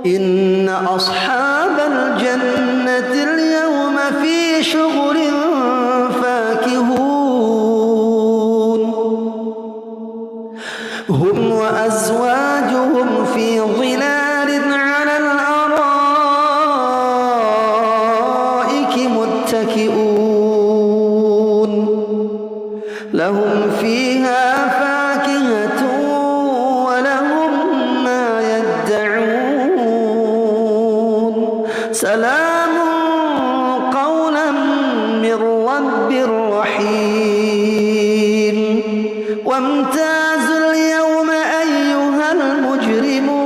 إن أصحاب الجنة اليوم في شغل فاكهون هم وأزواجهم في ظلال على الأرائك متكئون لهم فيها فاكهة ولهم ما يدعون سلام قولا من رب رحيم وامتازوا اليوم أيها المجرمون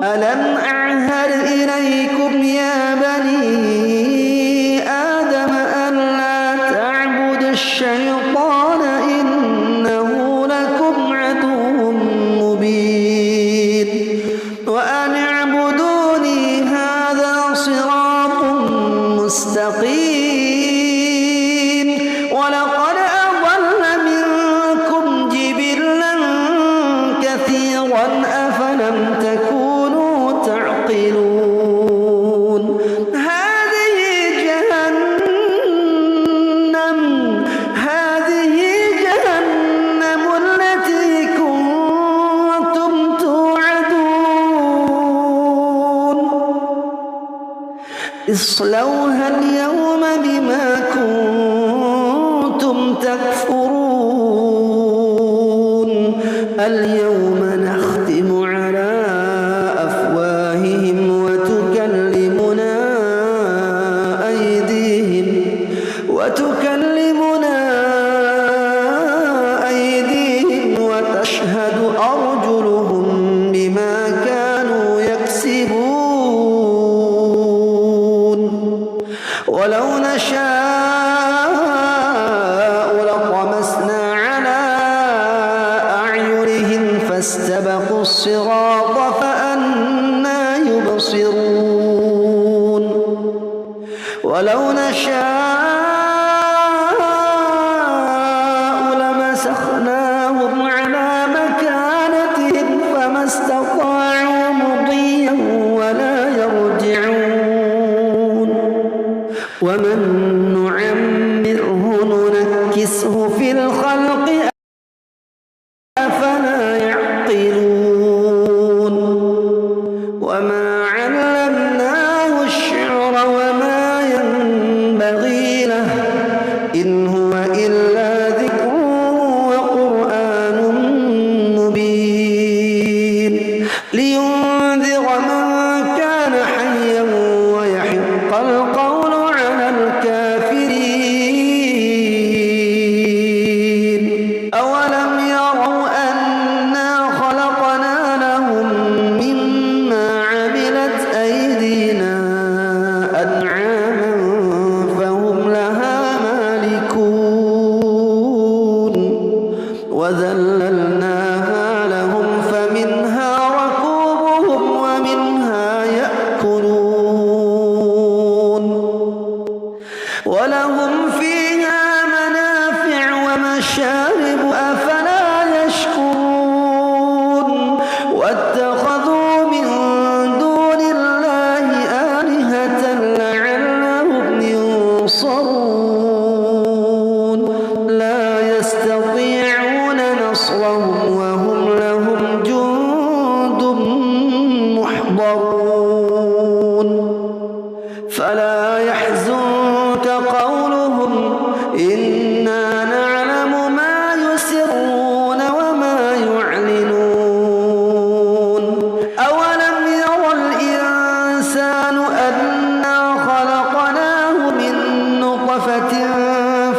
ألم أعهد إليكم يا بني آدم ألا تعبدوا الشيطان إنه لكم عدو مبين وأن اعبدوني هذا صراط مستقيم ولقد أضل منكم جبلا كثيرا أفلم تكونوا تعقلون هذه جهنم التي كنتم توعدون اصلوها اليوم بما كنتم تكفرون اليوم نختم على أفواههم وتكلمنا أيديهم وتشهد أرجلهم بما كانوا يكسبون ولو نشاء لطمسنا على أعينهم فاستبقوا الصراط فأنى يبصرون ولو نشاء لمسخناهم على مكانتهم فما استطاعوا مضيا ولا يرجعون ومن نعمره ننكسه في الخلق أفلا يعقلون وما علمناه الشعر وما ينبغي له إن هو إلا ذكر وقرآن مبين لينذر من كان حيا ويحق القول على الكافرين أولم يروا أنا خلقنا لهم مما عملت أيدينا أنعاما فهم لها مالكون وذللناها لهم فمنها ركوبهم ومنها يأكلون ولهم فيها منافع ومشارب أفلا يشكرون واتخذوا من دون الله آلهة لعلهم ينصرون لا يستطيعون نصرهم وهم لهم جند محضرون فلا يحزنك قولهم إنا نعلم ما يسرون وما يعلنون أولم ير الإنسان أنا خلقناه من نطفة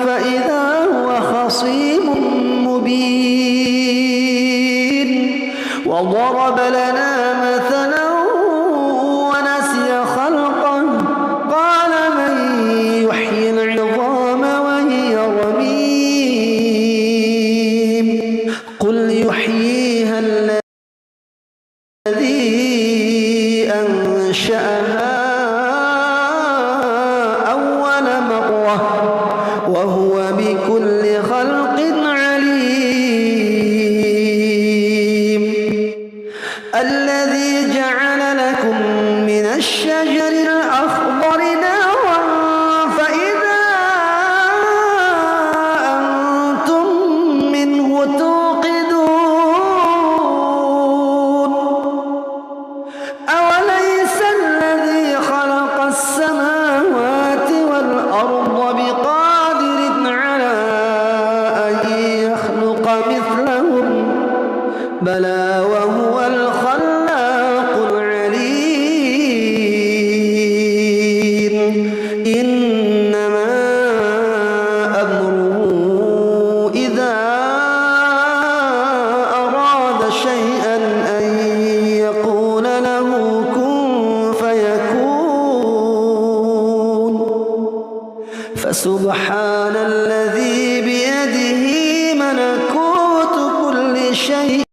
فإذا هو خصيم مبين وضرب لنا مثلا ونسي خلقه قال من يحيي العظام وهي رميم قل يحييها الذي أنشأها أول مرة وهو بكل بلى وهو الخلاق العليم إنما أمره إذا أراد شيئا أن يقول له كن فيكون فسبحان الذي بيده ملكوت كل شيء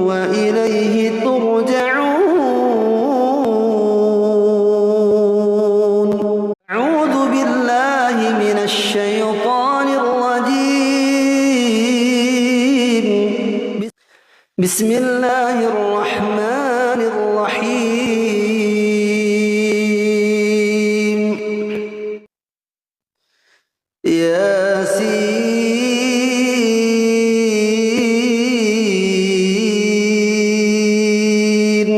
وإليه ترجعون. أعوذ بالله من الشيطان الرجيم. بسم الله الرحمن الرحيم. ياسين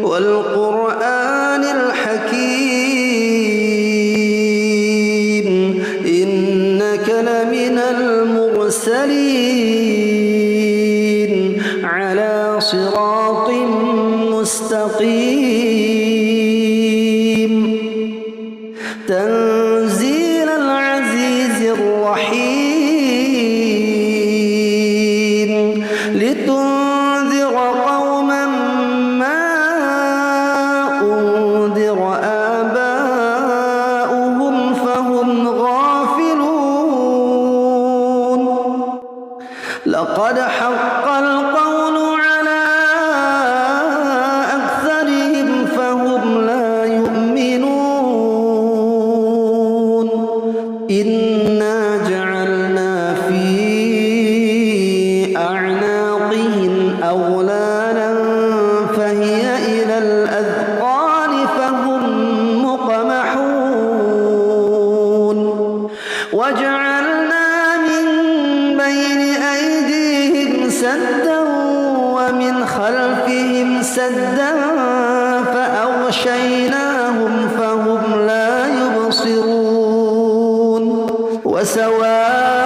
والقرآن الحكيم إنك لمن المرسلين على صراط مستقيم تنزيل العزيز الرحيم لتنذر قوما ما أنذر آباؤهم فهم غافلون لقد حق القول على أكثرهم فهم لا يؤمنون إنا جعلنا في أعناقهم أغلالا فهي إلى الأذقان فهم مقمحون وجعلنا من بين أيديهم سدا ومن خلفهم سدا فأغشيناهم فهم لا يبصرون وسواء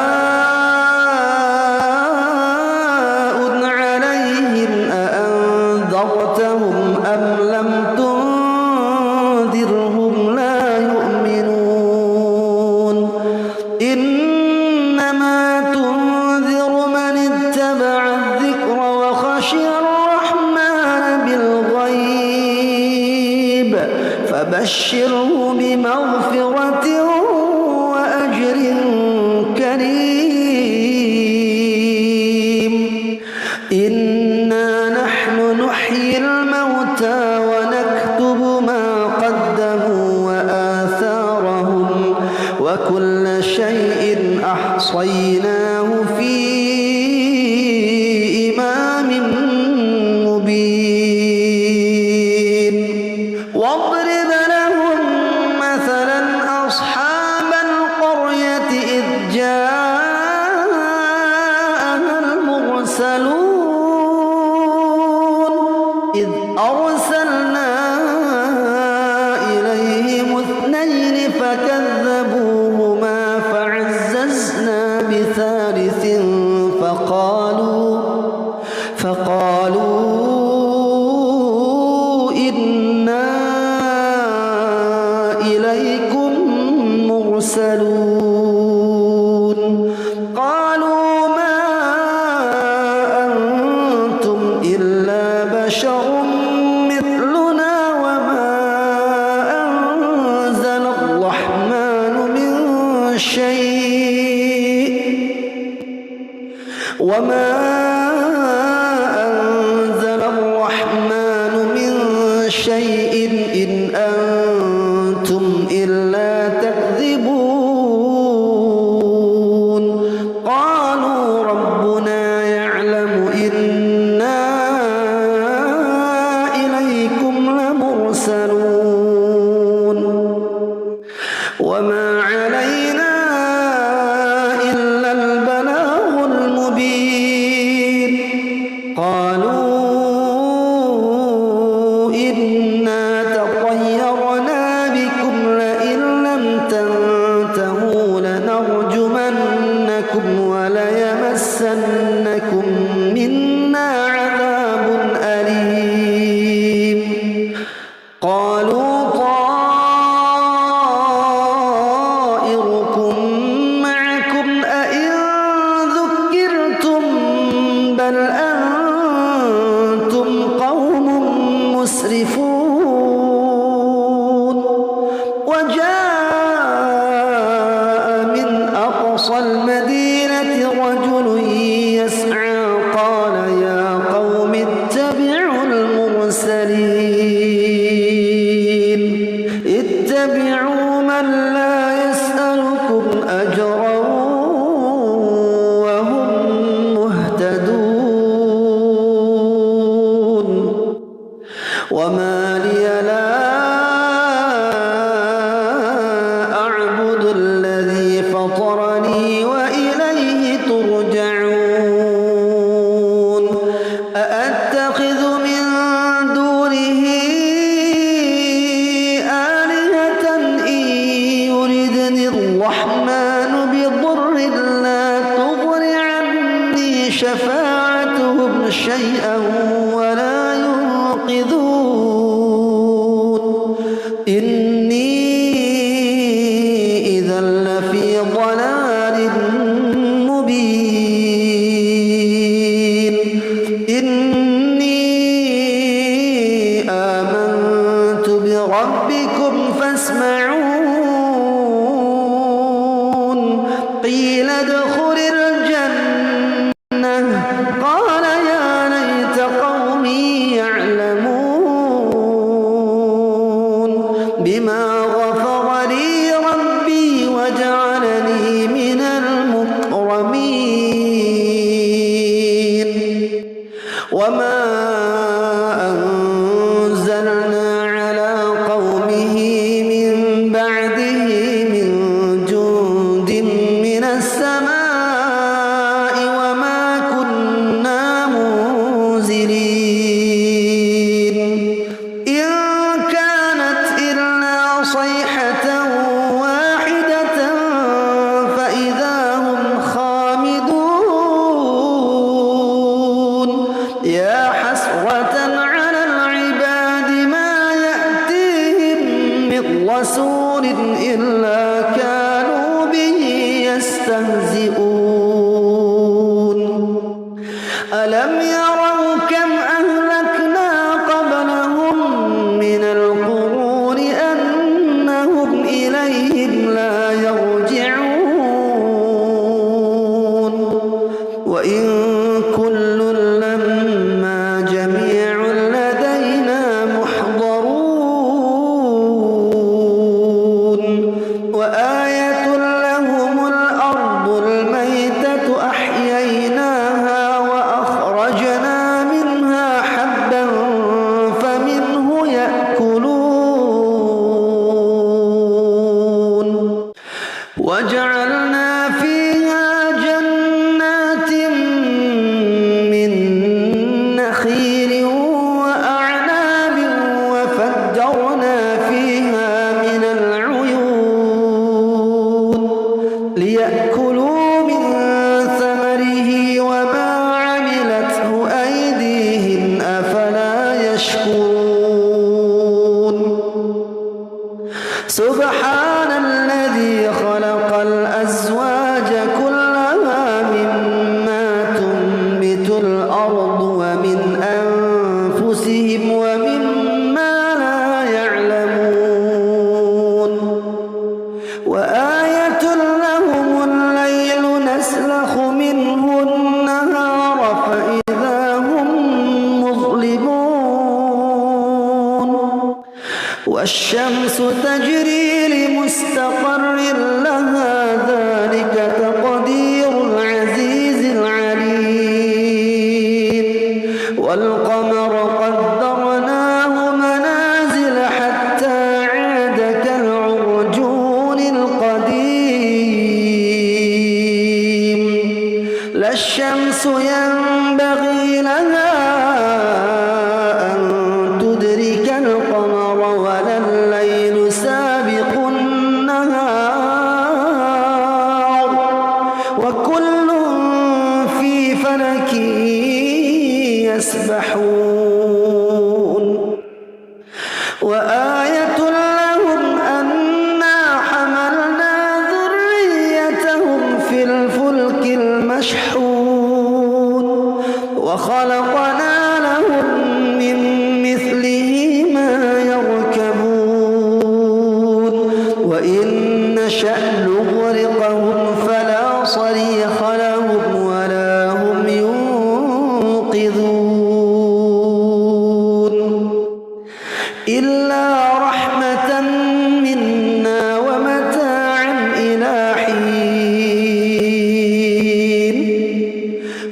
عليهم أأنذرتهم أم لم تنذرهم لا يؤمنون إنما تنذر من اتبع الذكر وخشي الرحمن بالغيب فبشره بمغفرة وأجر كريم إنا نحن نحيي الموتى ونكتب ما قدموا وآثارهم وكل شيء أحصيناه في إمام مبين واضرب لهم مثلا أصحاب القرية إذ جاءها المرسلون إذ أرسلنا إليهم اثنين فكذبوهما فعززنا بثالث فقالوا إنا إليكم مرسلون قالوا ما أنتم إلا بشر مثلنا وما أنزل الرحمن من شيء إن أنتم إلا تكذبون قالوا ربنا يعلم إنا إليكم لمرسلون وما علينا إلا البلاغ المبين قالوا إنا تطيرنا بكم لئن لم تنتهوا لنرجمنكم وليمسنكم منا بل أنتم قوم مسرفون وجاء من أقصى المدينة رجل يسعى قال يا قوم اتبعوا المرسلين اتبعوا من لا يسألكم أجرا وهم مهتدون وما لي لا أعبد الذي فطرني وإليه ترجعون أأتخذ من دونه آلهة إن يردني الرحمن بضر لا تغن عني شفاعتهم شيئا ولا ينقذون إني إذا لفي ضلال مبين إني آمنت بربكم فاسمعون قيل ادخل الجنة قال يا ليت قومي يعلمون بما غفر لي ربي وجعلني من المكرمين وما أنزلنا على قومه من بعده من جند من السماء وما كنا منزلين إن كانت إلا صيحة واحدة فإذا هم خامدون يا حسرة على العباد ما يأتيهم من رسول إلا كانوا به يستهزئون ألم يروا كم أهلكنا قبلهم من القرون أنهم إليهم لا يرجعون وإن كل لما جميع لدينا محضرون وآية لهم الأرض الميتة أحييناها وأخرجنا منها حبا فمنه يأكلون وجعلنا فيها جنات من نخيل وأعناب وفجرنا فيها من العيون ليأكلوا من ثمره وما عملته أيديهم أفلا يشكرون سبحان الذي خلق الأزواج كلها مما تنبت الأرض ومن أنفسهم ومما لا يعلمون وآية لهم الليل نسلخ منه النهار فإذا هم مظلمون والشمس تجري لمستقر لها ذلك تقدير العزيز العليم والقمر قدرناه منازل حتى عاد كالعرجون القديم لا الشمس ينبغي لها أن تدرك القمر ولا الليل سابق النهار وكل في فلك يسبحون وآية لهم أنا حملنا ذريتهم في الفلك المشحون وخلقنا لهم من مثله ما يركبون وإن نشأ نغرقهم فلا صريخ لهم ولا هم ينقذون إلا رحمة منا ومتاعا إلى حين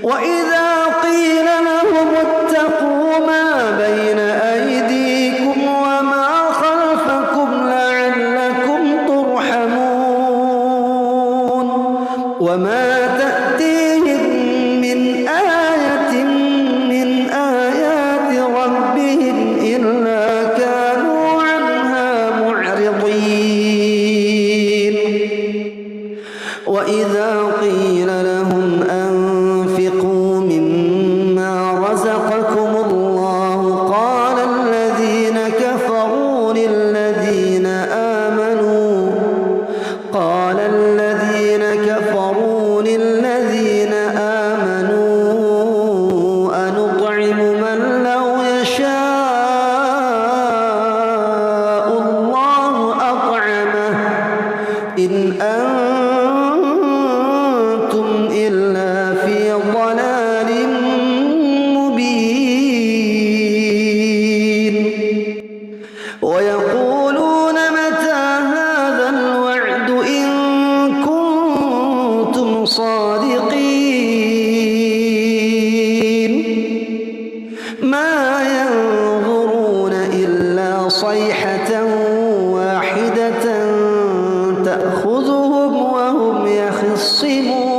وإذا قيل لهم اتقوا ما بين أيديكم وما خلفكم لعلكم ترحمون وما تأتيهم من آية من آيات ربهم إلا كانوا عنها معرضين وإذا قيل لهم أنفقوا مما رزقكم الله قال الذين كفروا للذين آمنوا أنطعم من لو يشاء الله أطعمه إن أنتم إلا في ضلال مبين ويقولون متى هذا الوعد إن كنتم صادقين ما ينظرون إلا صيحة واحدة تأخذهم وهم يخصمون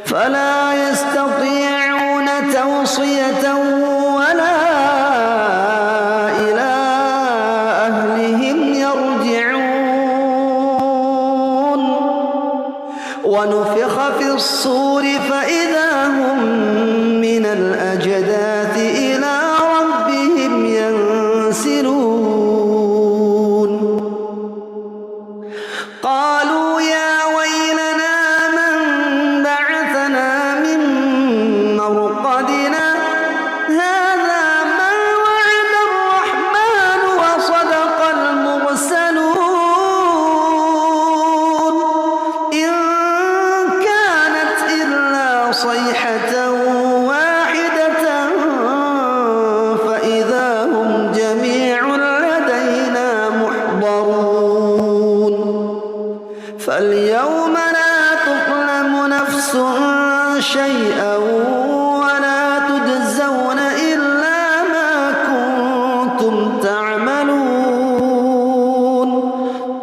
فلا يستطيعون توصية ولا إلى أهلهم يرجعون ونفخ في الصور فإذا هم من الأجداث إلى ربهم ينسلون قالوا يا ويلنا من بعثنا من مرقدنا هذا ما وعد الرحمن وصدق المرسلون إن كانت إلا صيحة واحدة فإذا هم جميع لدينا محضرون فاليوم لا تظلم نفس شيئا ولا تجزون إلا ما كنتم تعملون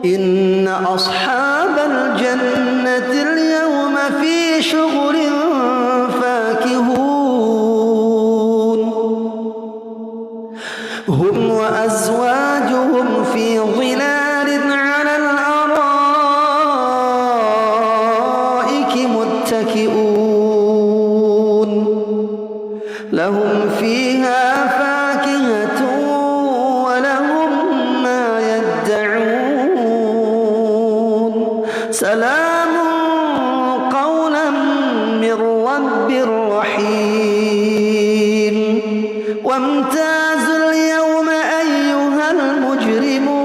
إن أصحاب الجنة اليوم في شغل فاكهون هم وأزواجهم في ظلال على الأرائك متكئون لهم فيها فاكهة ولهم ما يدعون سلام قولا من رب رحيم وامتازوا اليوم أيها المجرمون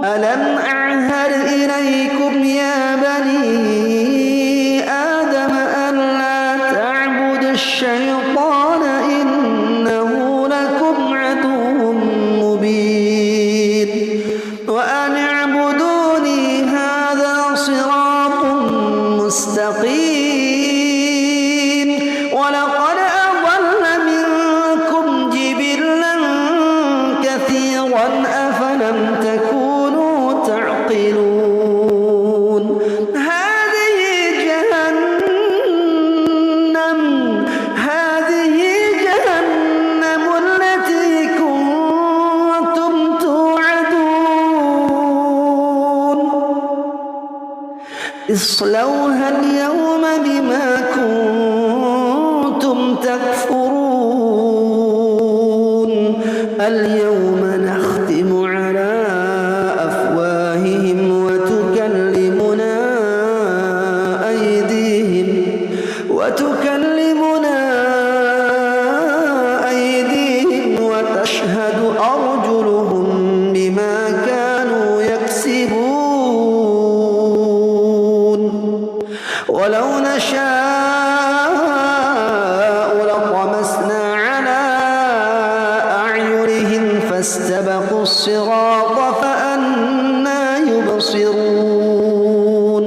ألم أعهد إليكم يا بني آدم ألا تعبدوا الشيطان إنه لكم عدو مبين وأن اعبدوني هذا صراط مستقيم ولقد أضل منكم جبلا كثيرا أفلم تكونوا تعقلون هذه جهنم التي كنتم توعدون اصلوها اليوم بما كنتم تكفرون اليوم نختم على أفواههم وتكلمنا ولو نشاء لطمسنا على أعينهم فاستبقوا الصراط فأنى يبصرون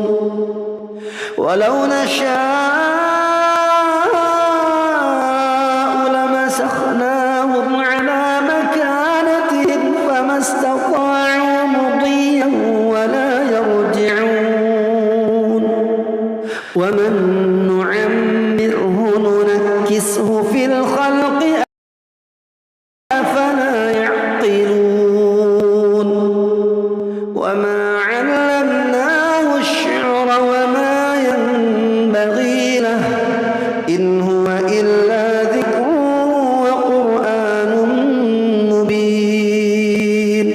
ولو نشاء لمسخناهم على مكانتهم فما استطاعوا مضيا ولا يرجعون ومن نعمره ننكسه في الخلق أفلا يعقلون وما علمناه الشعر وما ينبغي له إن هو إلا ذكر وقرآن مبين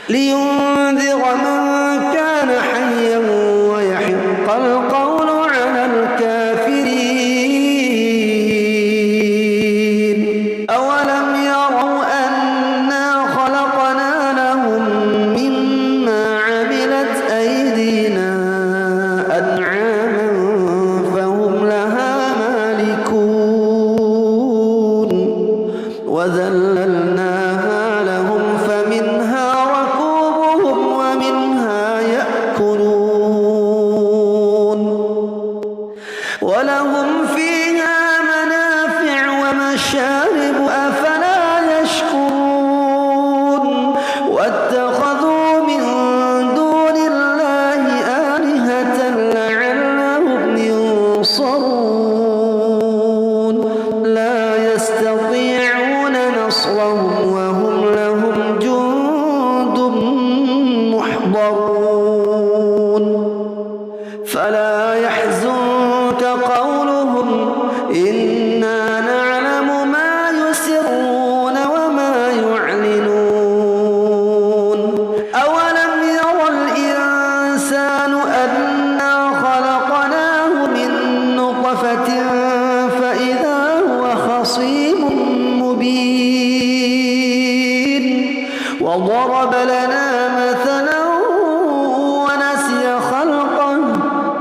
لينذر من كان حيا ويحق القول على الكافرين أولم يروا أنا خلقنا لهم مما عملت أيدينا أنعاما فهم لها مالكون وذللناها لهم فمنها ركوبهم ومنها يأكلون ولهم فيها منافع ومشارب أفلا يشكرون واتخذوا من دون الله آلهة لعلهم ينصرون لا يستطيعون نصرهم وهم لهم جند محضرون فلا يحزنك قولهم إنا نعلم ما يسرون وما يعلنون أولم ير الإنسان أنا خلقناه من نطفة فإذا هو خصيم مبين وضرب لنا مثلا ونسي خلقه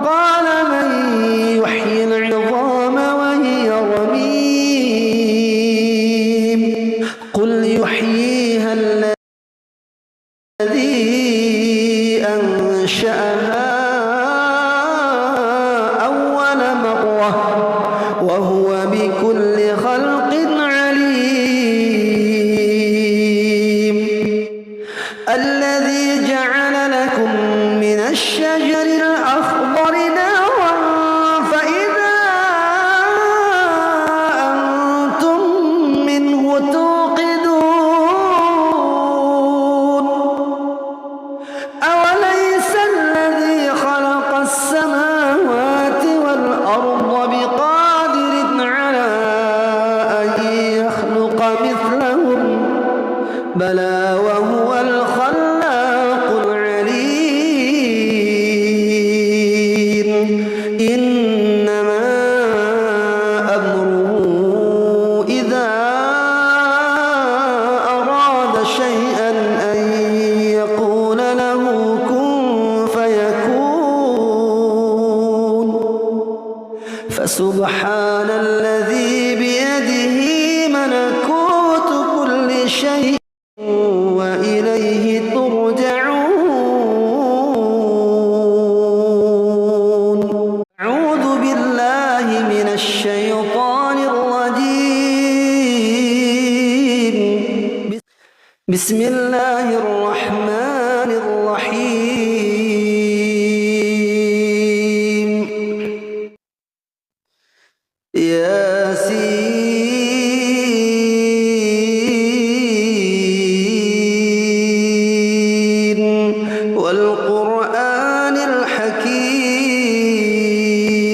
قال من يحيي العظام وهي رميم قل يحييها الذي أنشأها أول مرة وهو بكل خلق عليم الذي جعل لكم من الشجر الأخضر نارا فإذا أنتم منه توقدون أوليس الذي خلق السماوات والأرض بقادر على أن يخلق مثلهم بلى وهو الخلاق العليم إنما أمره إذا أراد شيئا أن يقول له كن فيكون فسبحان الذي بيده ملكوت كل شيء وإليه ترجعون أعوذ بالله من الشيطان الرجيم بسم الله الرحمن الرحيم ياسين والقرآن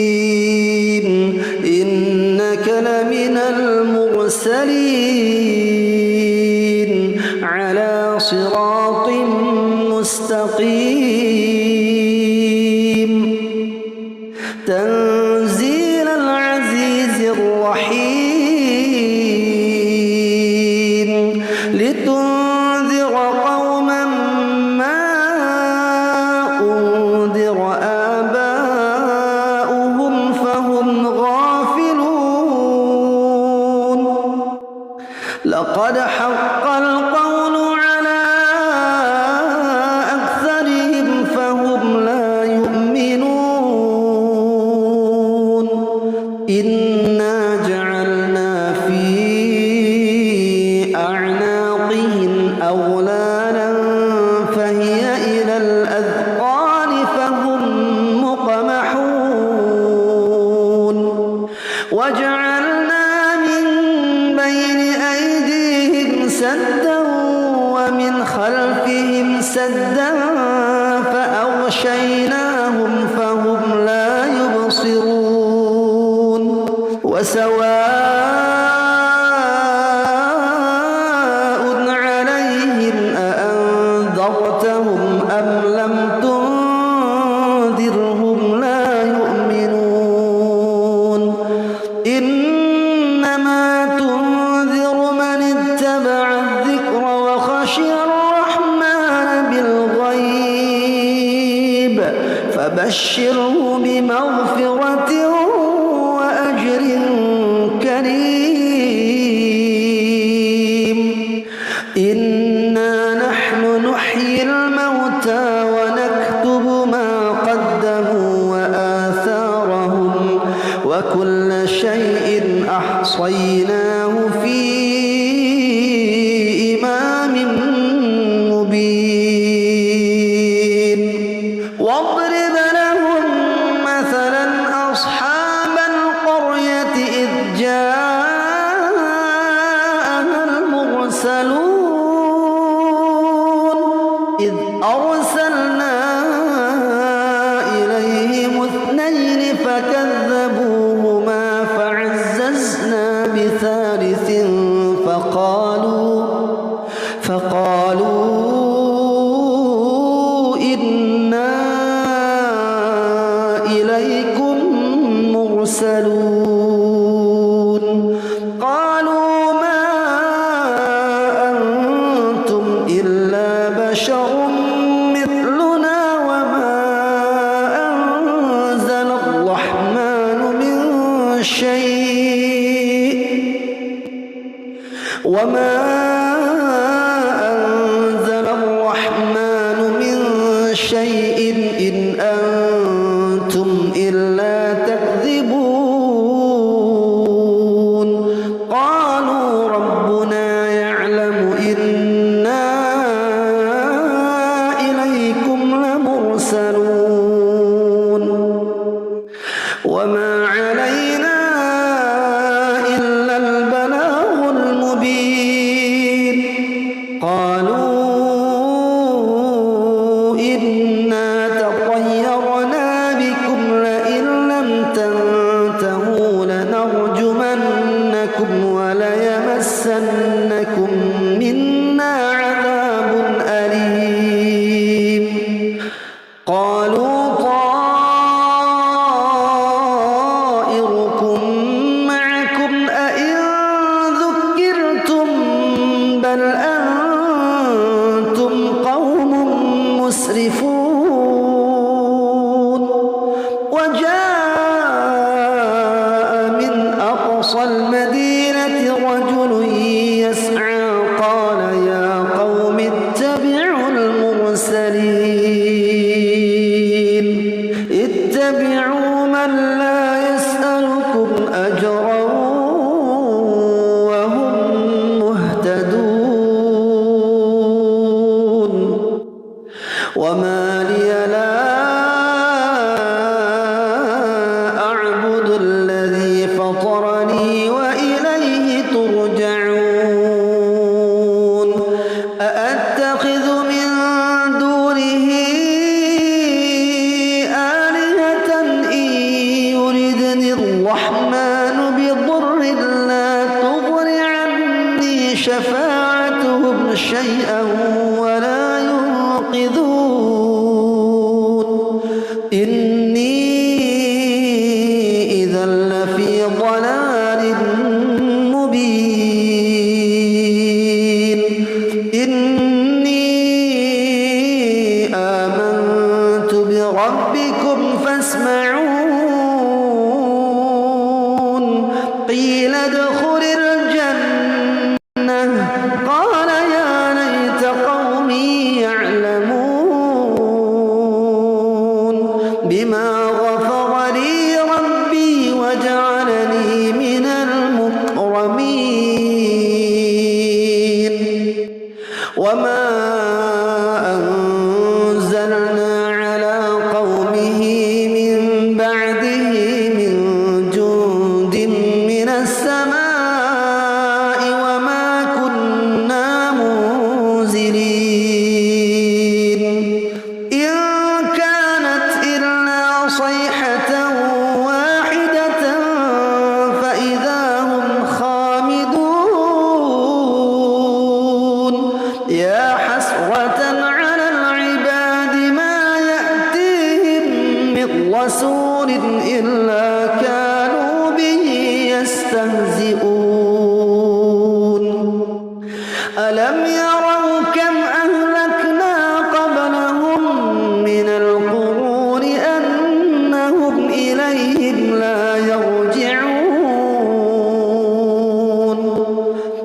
الحكيم إنك لمن المرسلين على صراط مستقيم تنزيل العزيز الرحيم لتنذر قوما ما أنذر آباؤهم إنا جعلنا في أعناقهم أغلالا فهي إلى الأذقان فهم مقمحون وجعلنا من بين أيديهم سدا ومن خلفهم سدا فأغشيناهم فهم لا يبصرون وسواء عليهم أأنذرتهم أم لم تنذرهم لا يؤمنون إنما تنذر من اتبع الذكر وخشي الرحمن بالغيب فبشره بمغفرة وأجر كريم إنا نحن نحيي الموتى ونكتب ما قدموا وآثارهم وكل شيء أحصيناه في إمام مبين واضرب لهم مثلا أصحاب القرية إذ جاءها المرسلون إذ أرسلنا إليهم اثنين فكذبوهما فعززنا بثالث فقالوا إنا إليكم مرسلون قالوا ما أنتم إلا بشر مثلنا وما أنزل الرحمن من شيء إن أنتم إلا تكذبون قالوا ربنا يعلم إنا إليكم لمرسلون وما علينا إلا البلاغ المبين قالوا إنا تطيرنا بكم لئن لم تنتهوا لنرجمنكم وليمسنكم منا عذاب أليم قالوا طائركم معكم أئن ذكرتم بل أنتم قوم مسرفون وجاء من أقصى المدينة رجل يسعى قال يا قوم اتبعوا المرسلين اتبعوا من لا يسألكم أجرا وهم مهتدون وما لي لا أعبد الذي فطرني وإليه ترجعون أأتخذ من دونه آلهة إن يردني الرحمن بضر لا تغن عني شفاعتهم شيئا ولا ينقذون إني إذا لفي ضلال مبين إني آمنت بربكم فاسمعون قيل ادخل الجنة قال يا ليت قومي يعلمون بما غفر لي ربي وجعلني رسول إلا كانوا به يستهزئون ألم يروا كم أهلكنا قبلهم من القرون أنهم إليهم لا يرجعون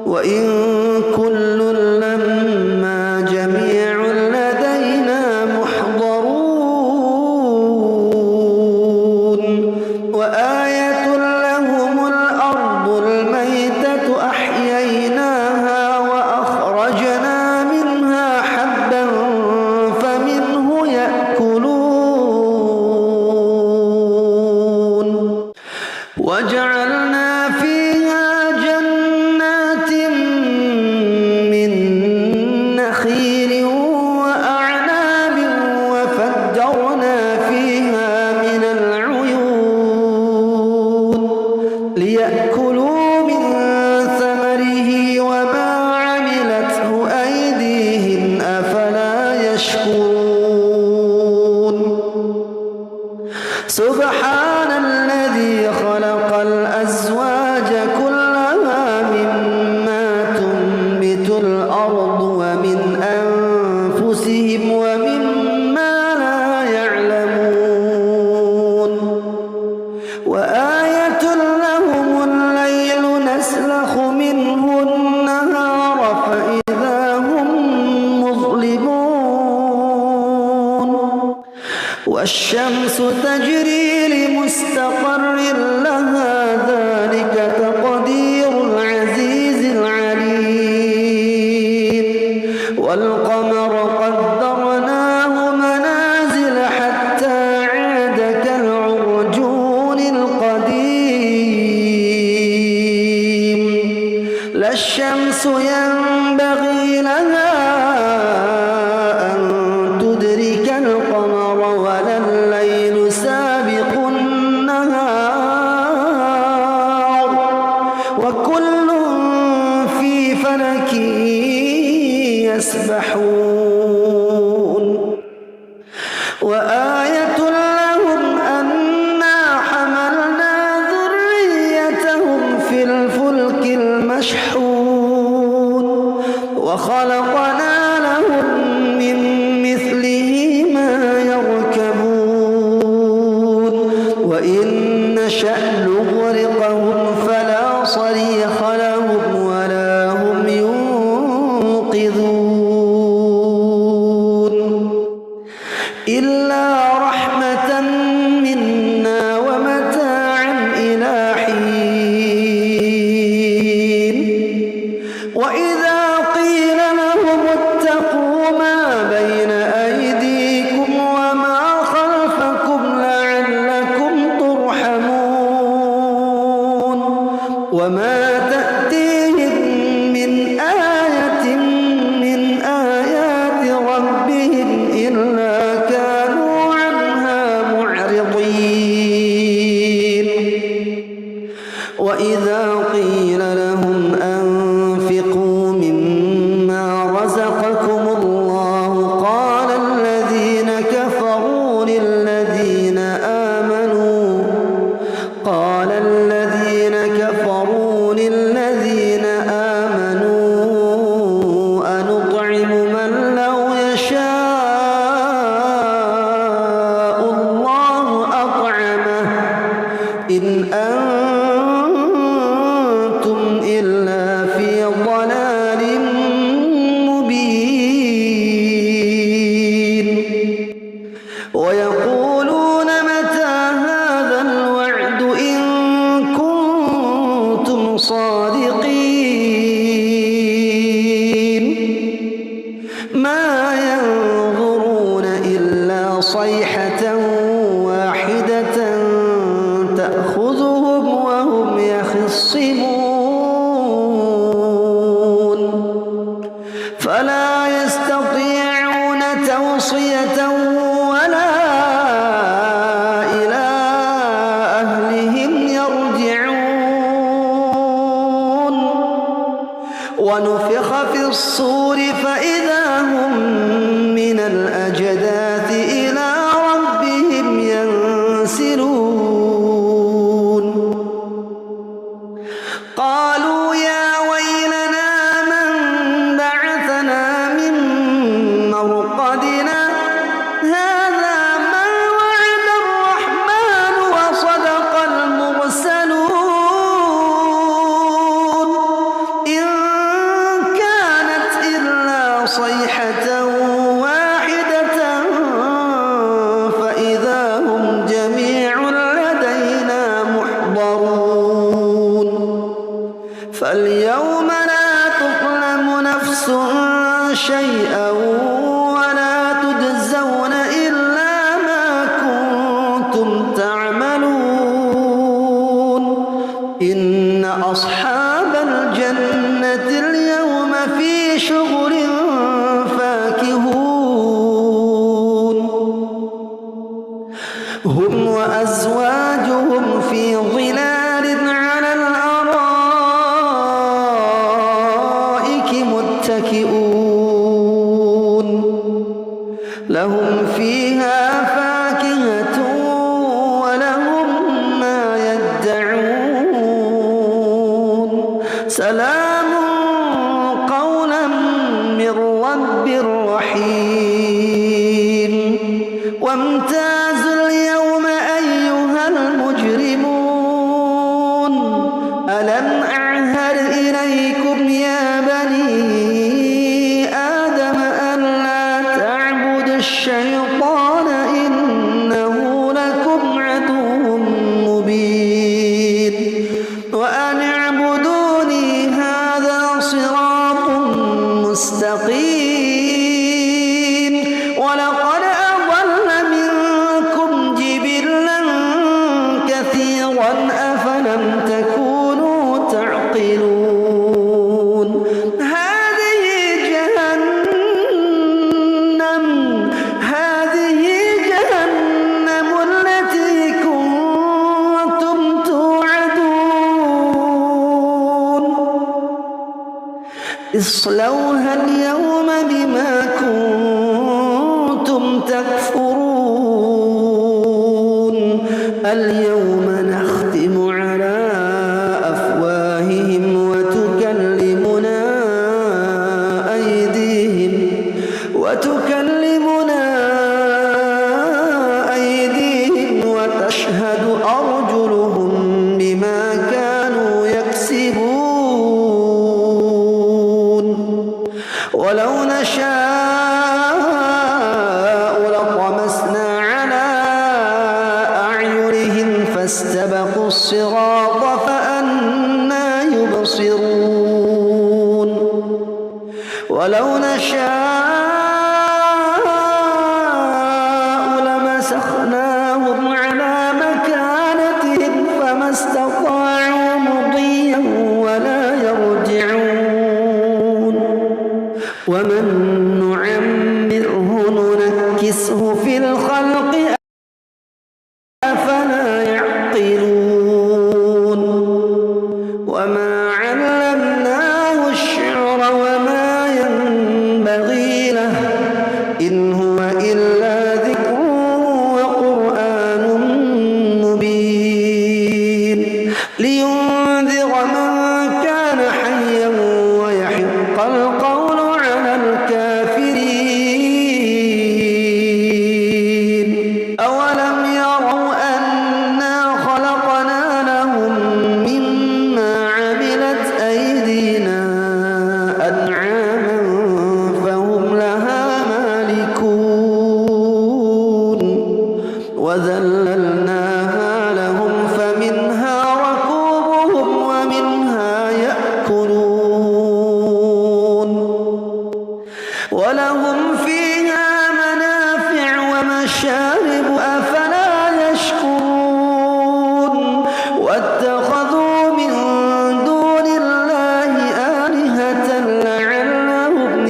وإن كل لما جميع لدينا محضرون وآية لهم الأرض الميتة أحييناها وأخرجنا منها حبا فمنه يأكلون وجعلنا فيها جنات من نخيل وأعناب وفجرنا فيها من العيون ليأكلوا من ثمره وما عملته أيديهم أفلا يشكرون سبحان الذي خلق الأزواج كلها مما تنبت الأرض ومن أنفسهم ومما لا يعلمون وآية لهم الليل نسلخ منه النهار فإذا هم مظلمون والشمس تجري لمستقر لها ذلك تقدير العزيز العليم والقمر قدرناه منازل حتى عاد كالعرجون القديم لا الشمس ينبغي لها أن تدرك القمر ولا الليل سابق النهار وكل في فلك يسبحون وآية لهم أنا حملنا ذريتهم في الفلك المشحون وخلقنا لهم من مثله ما يركبون وإن نشأ نغرقهم فلا صريخ لهم ولا هم ينقذون إلا رحمة منا ومتاعا إلى حين وإذا قيل لهم اتقوا ما بين أيديكم وما خلفكم لعلكم ترحمون وما تأتيهم من آية من آيات ربهم إلا كانوا عنها معرضين وإذا قيل لهم أنفقوا مما رزقكم الله قال الذين كفروا للذين آمنوا أنطعم من لو يشاء الله أطعمه إن أنتم جميع لدينا محضرون فاليوم لا تظلم نفس شيئا ولا تجزون إلا ما كنتم تعملون إن أصحاب الجنة اليوم في شغل فاكهون هم وأزواجهم في ظلال على الأرائك متكئون لهم فيها فاكهة ولهم ما يدعون سلام قولا من رب رحيم وامتازوا اليوم أيها المجرمون ألم أعهد إليكم يا بني آدم ألا تعبدوا الشيطان إنه لكم عدو مبين وأن اعبدوني هذا صراط مستقيم ولقد أضل منكم جبلا كثيرا أفلم تكونوا تعقلون هذه جهنم التي كنتم توعدون اصلوها اليوم بما كنتم تكفرون اليوم نختم على أفواههم وتكلمنا أيديهم وتشهد أرجلهم بما كانوا يكسبون ولو نشاء لطمسنا على أعينهم فاستبقوا الصراط فأنى يبصرون ولو نشاء لمسخناهم على مكانتهم فما استطاعوا مضيا ولا يرجعون ومن نعمره ننكسه في الخلق أفلا يعقلون وما علمناه الشعر وما ينبغي له إن هو إلا ذكر وقرآن مبين لينذر من كان حيا ويحق القول على الكافرين أولم يروا أنا خلقنا لهم مما عملت أيدينا أنعاما فهم لها مالكون وذللناها لهم فمنها ركوبهم ومنها يأكلون ولهم فيها منافع ومشارب أفلا يشكرون واتخذوا من دون الله آلهة لعلهم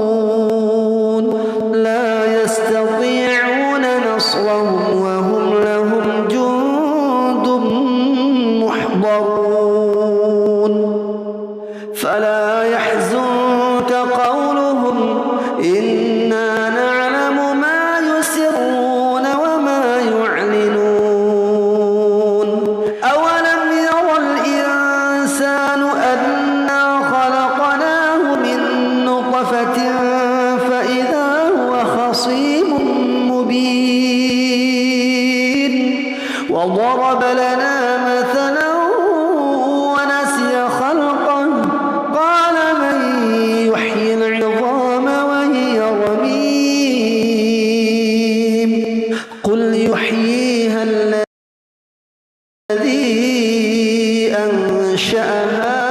ينصرون لا يستطيعون نصرهم وهم لهم جند محضرون فلا يحزنك قولهم إنا نعلم ما يسرون وما يعلنون أولم ير الإنسان أنا خلقناه من نطفة فإذا هو خصيم مبين وضرب لنا مثلا ونسي خلقه قال من يحيي العظام وهي رميم قل يحييها الذي أنشأها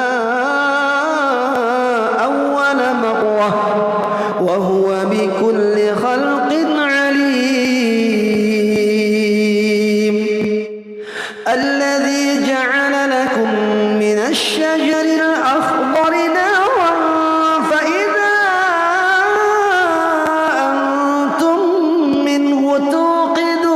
أول مرة وهو بكل خلق عليم الذي جعل لكم من الشجر الأخضر نارا فإذا أنتم منه توقدون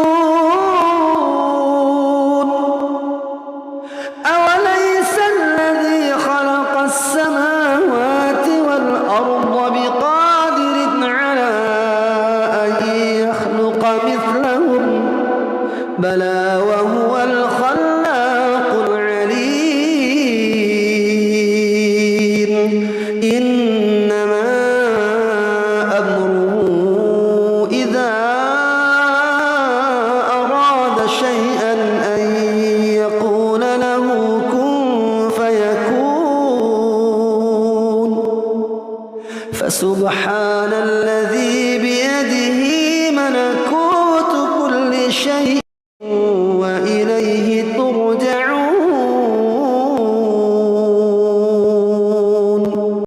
أوليس الذي خلق السماوات والأرض بقادر على أن يخلق مثلهم بلى وهو الخلاق العليم إنما أمره إذا أراد شيئا أن يقول له كن فيكون فسبحان الذي بيده ملكوت كل شيء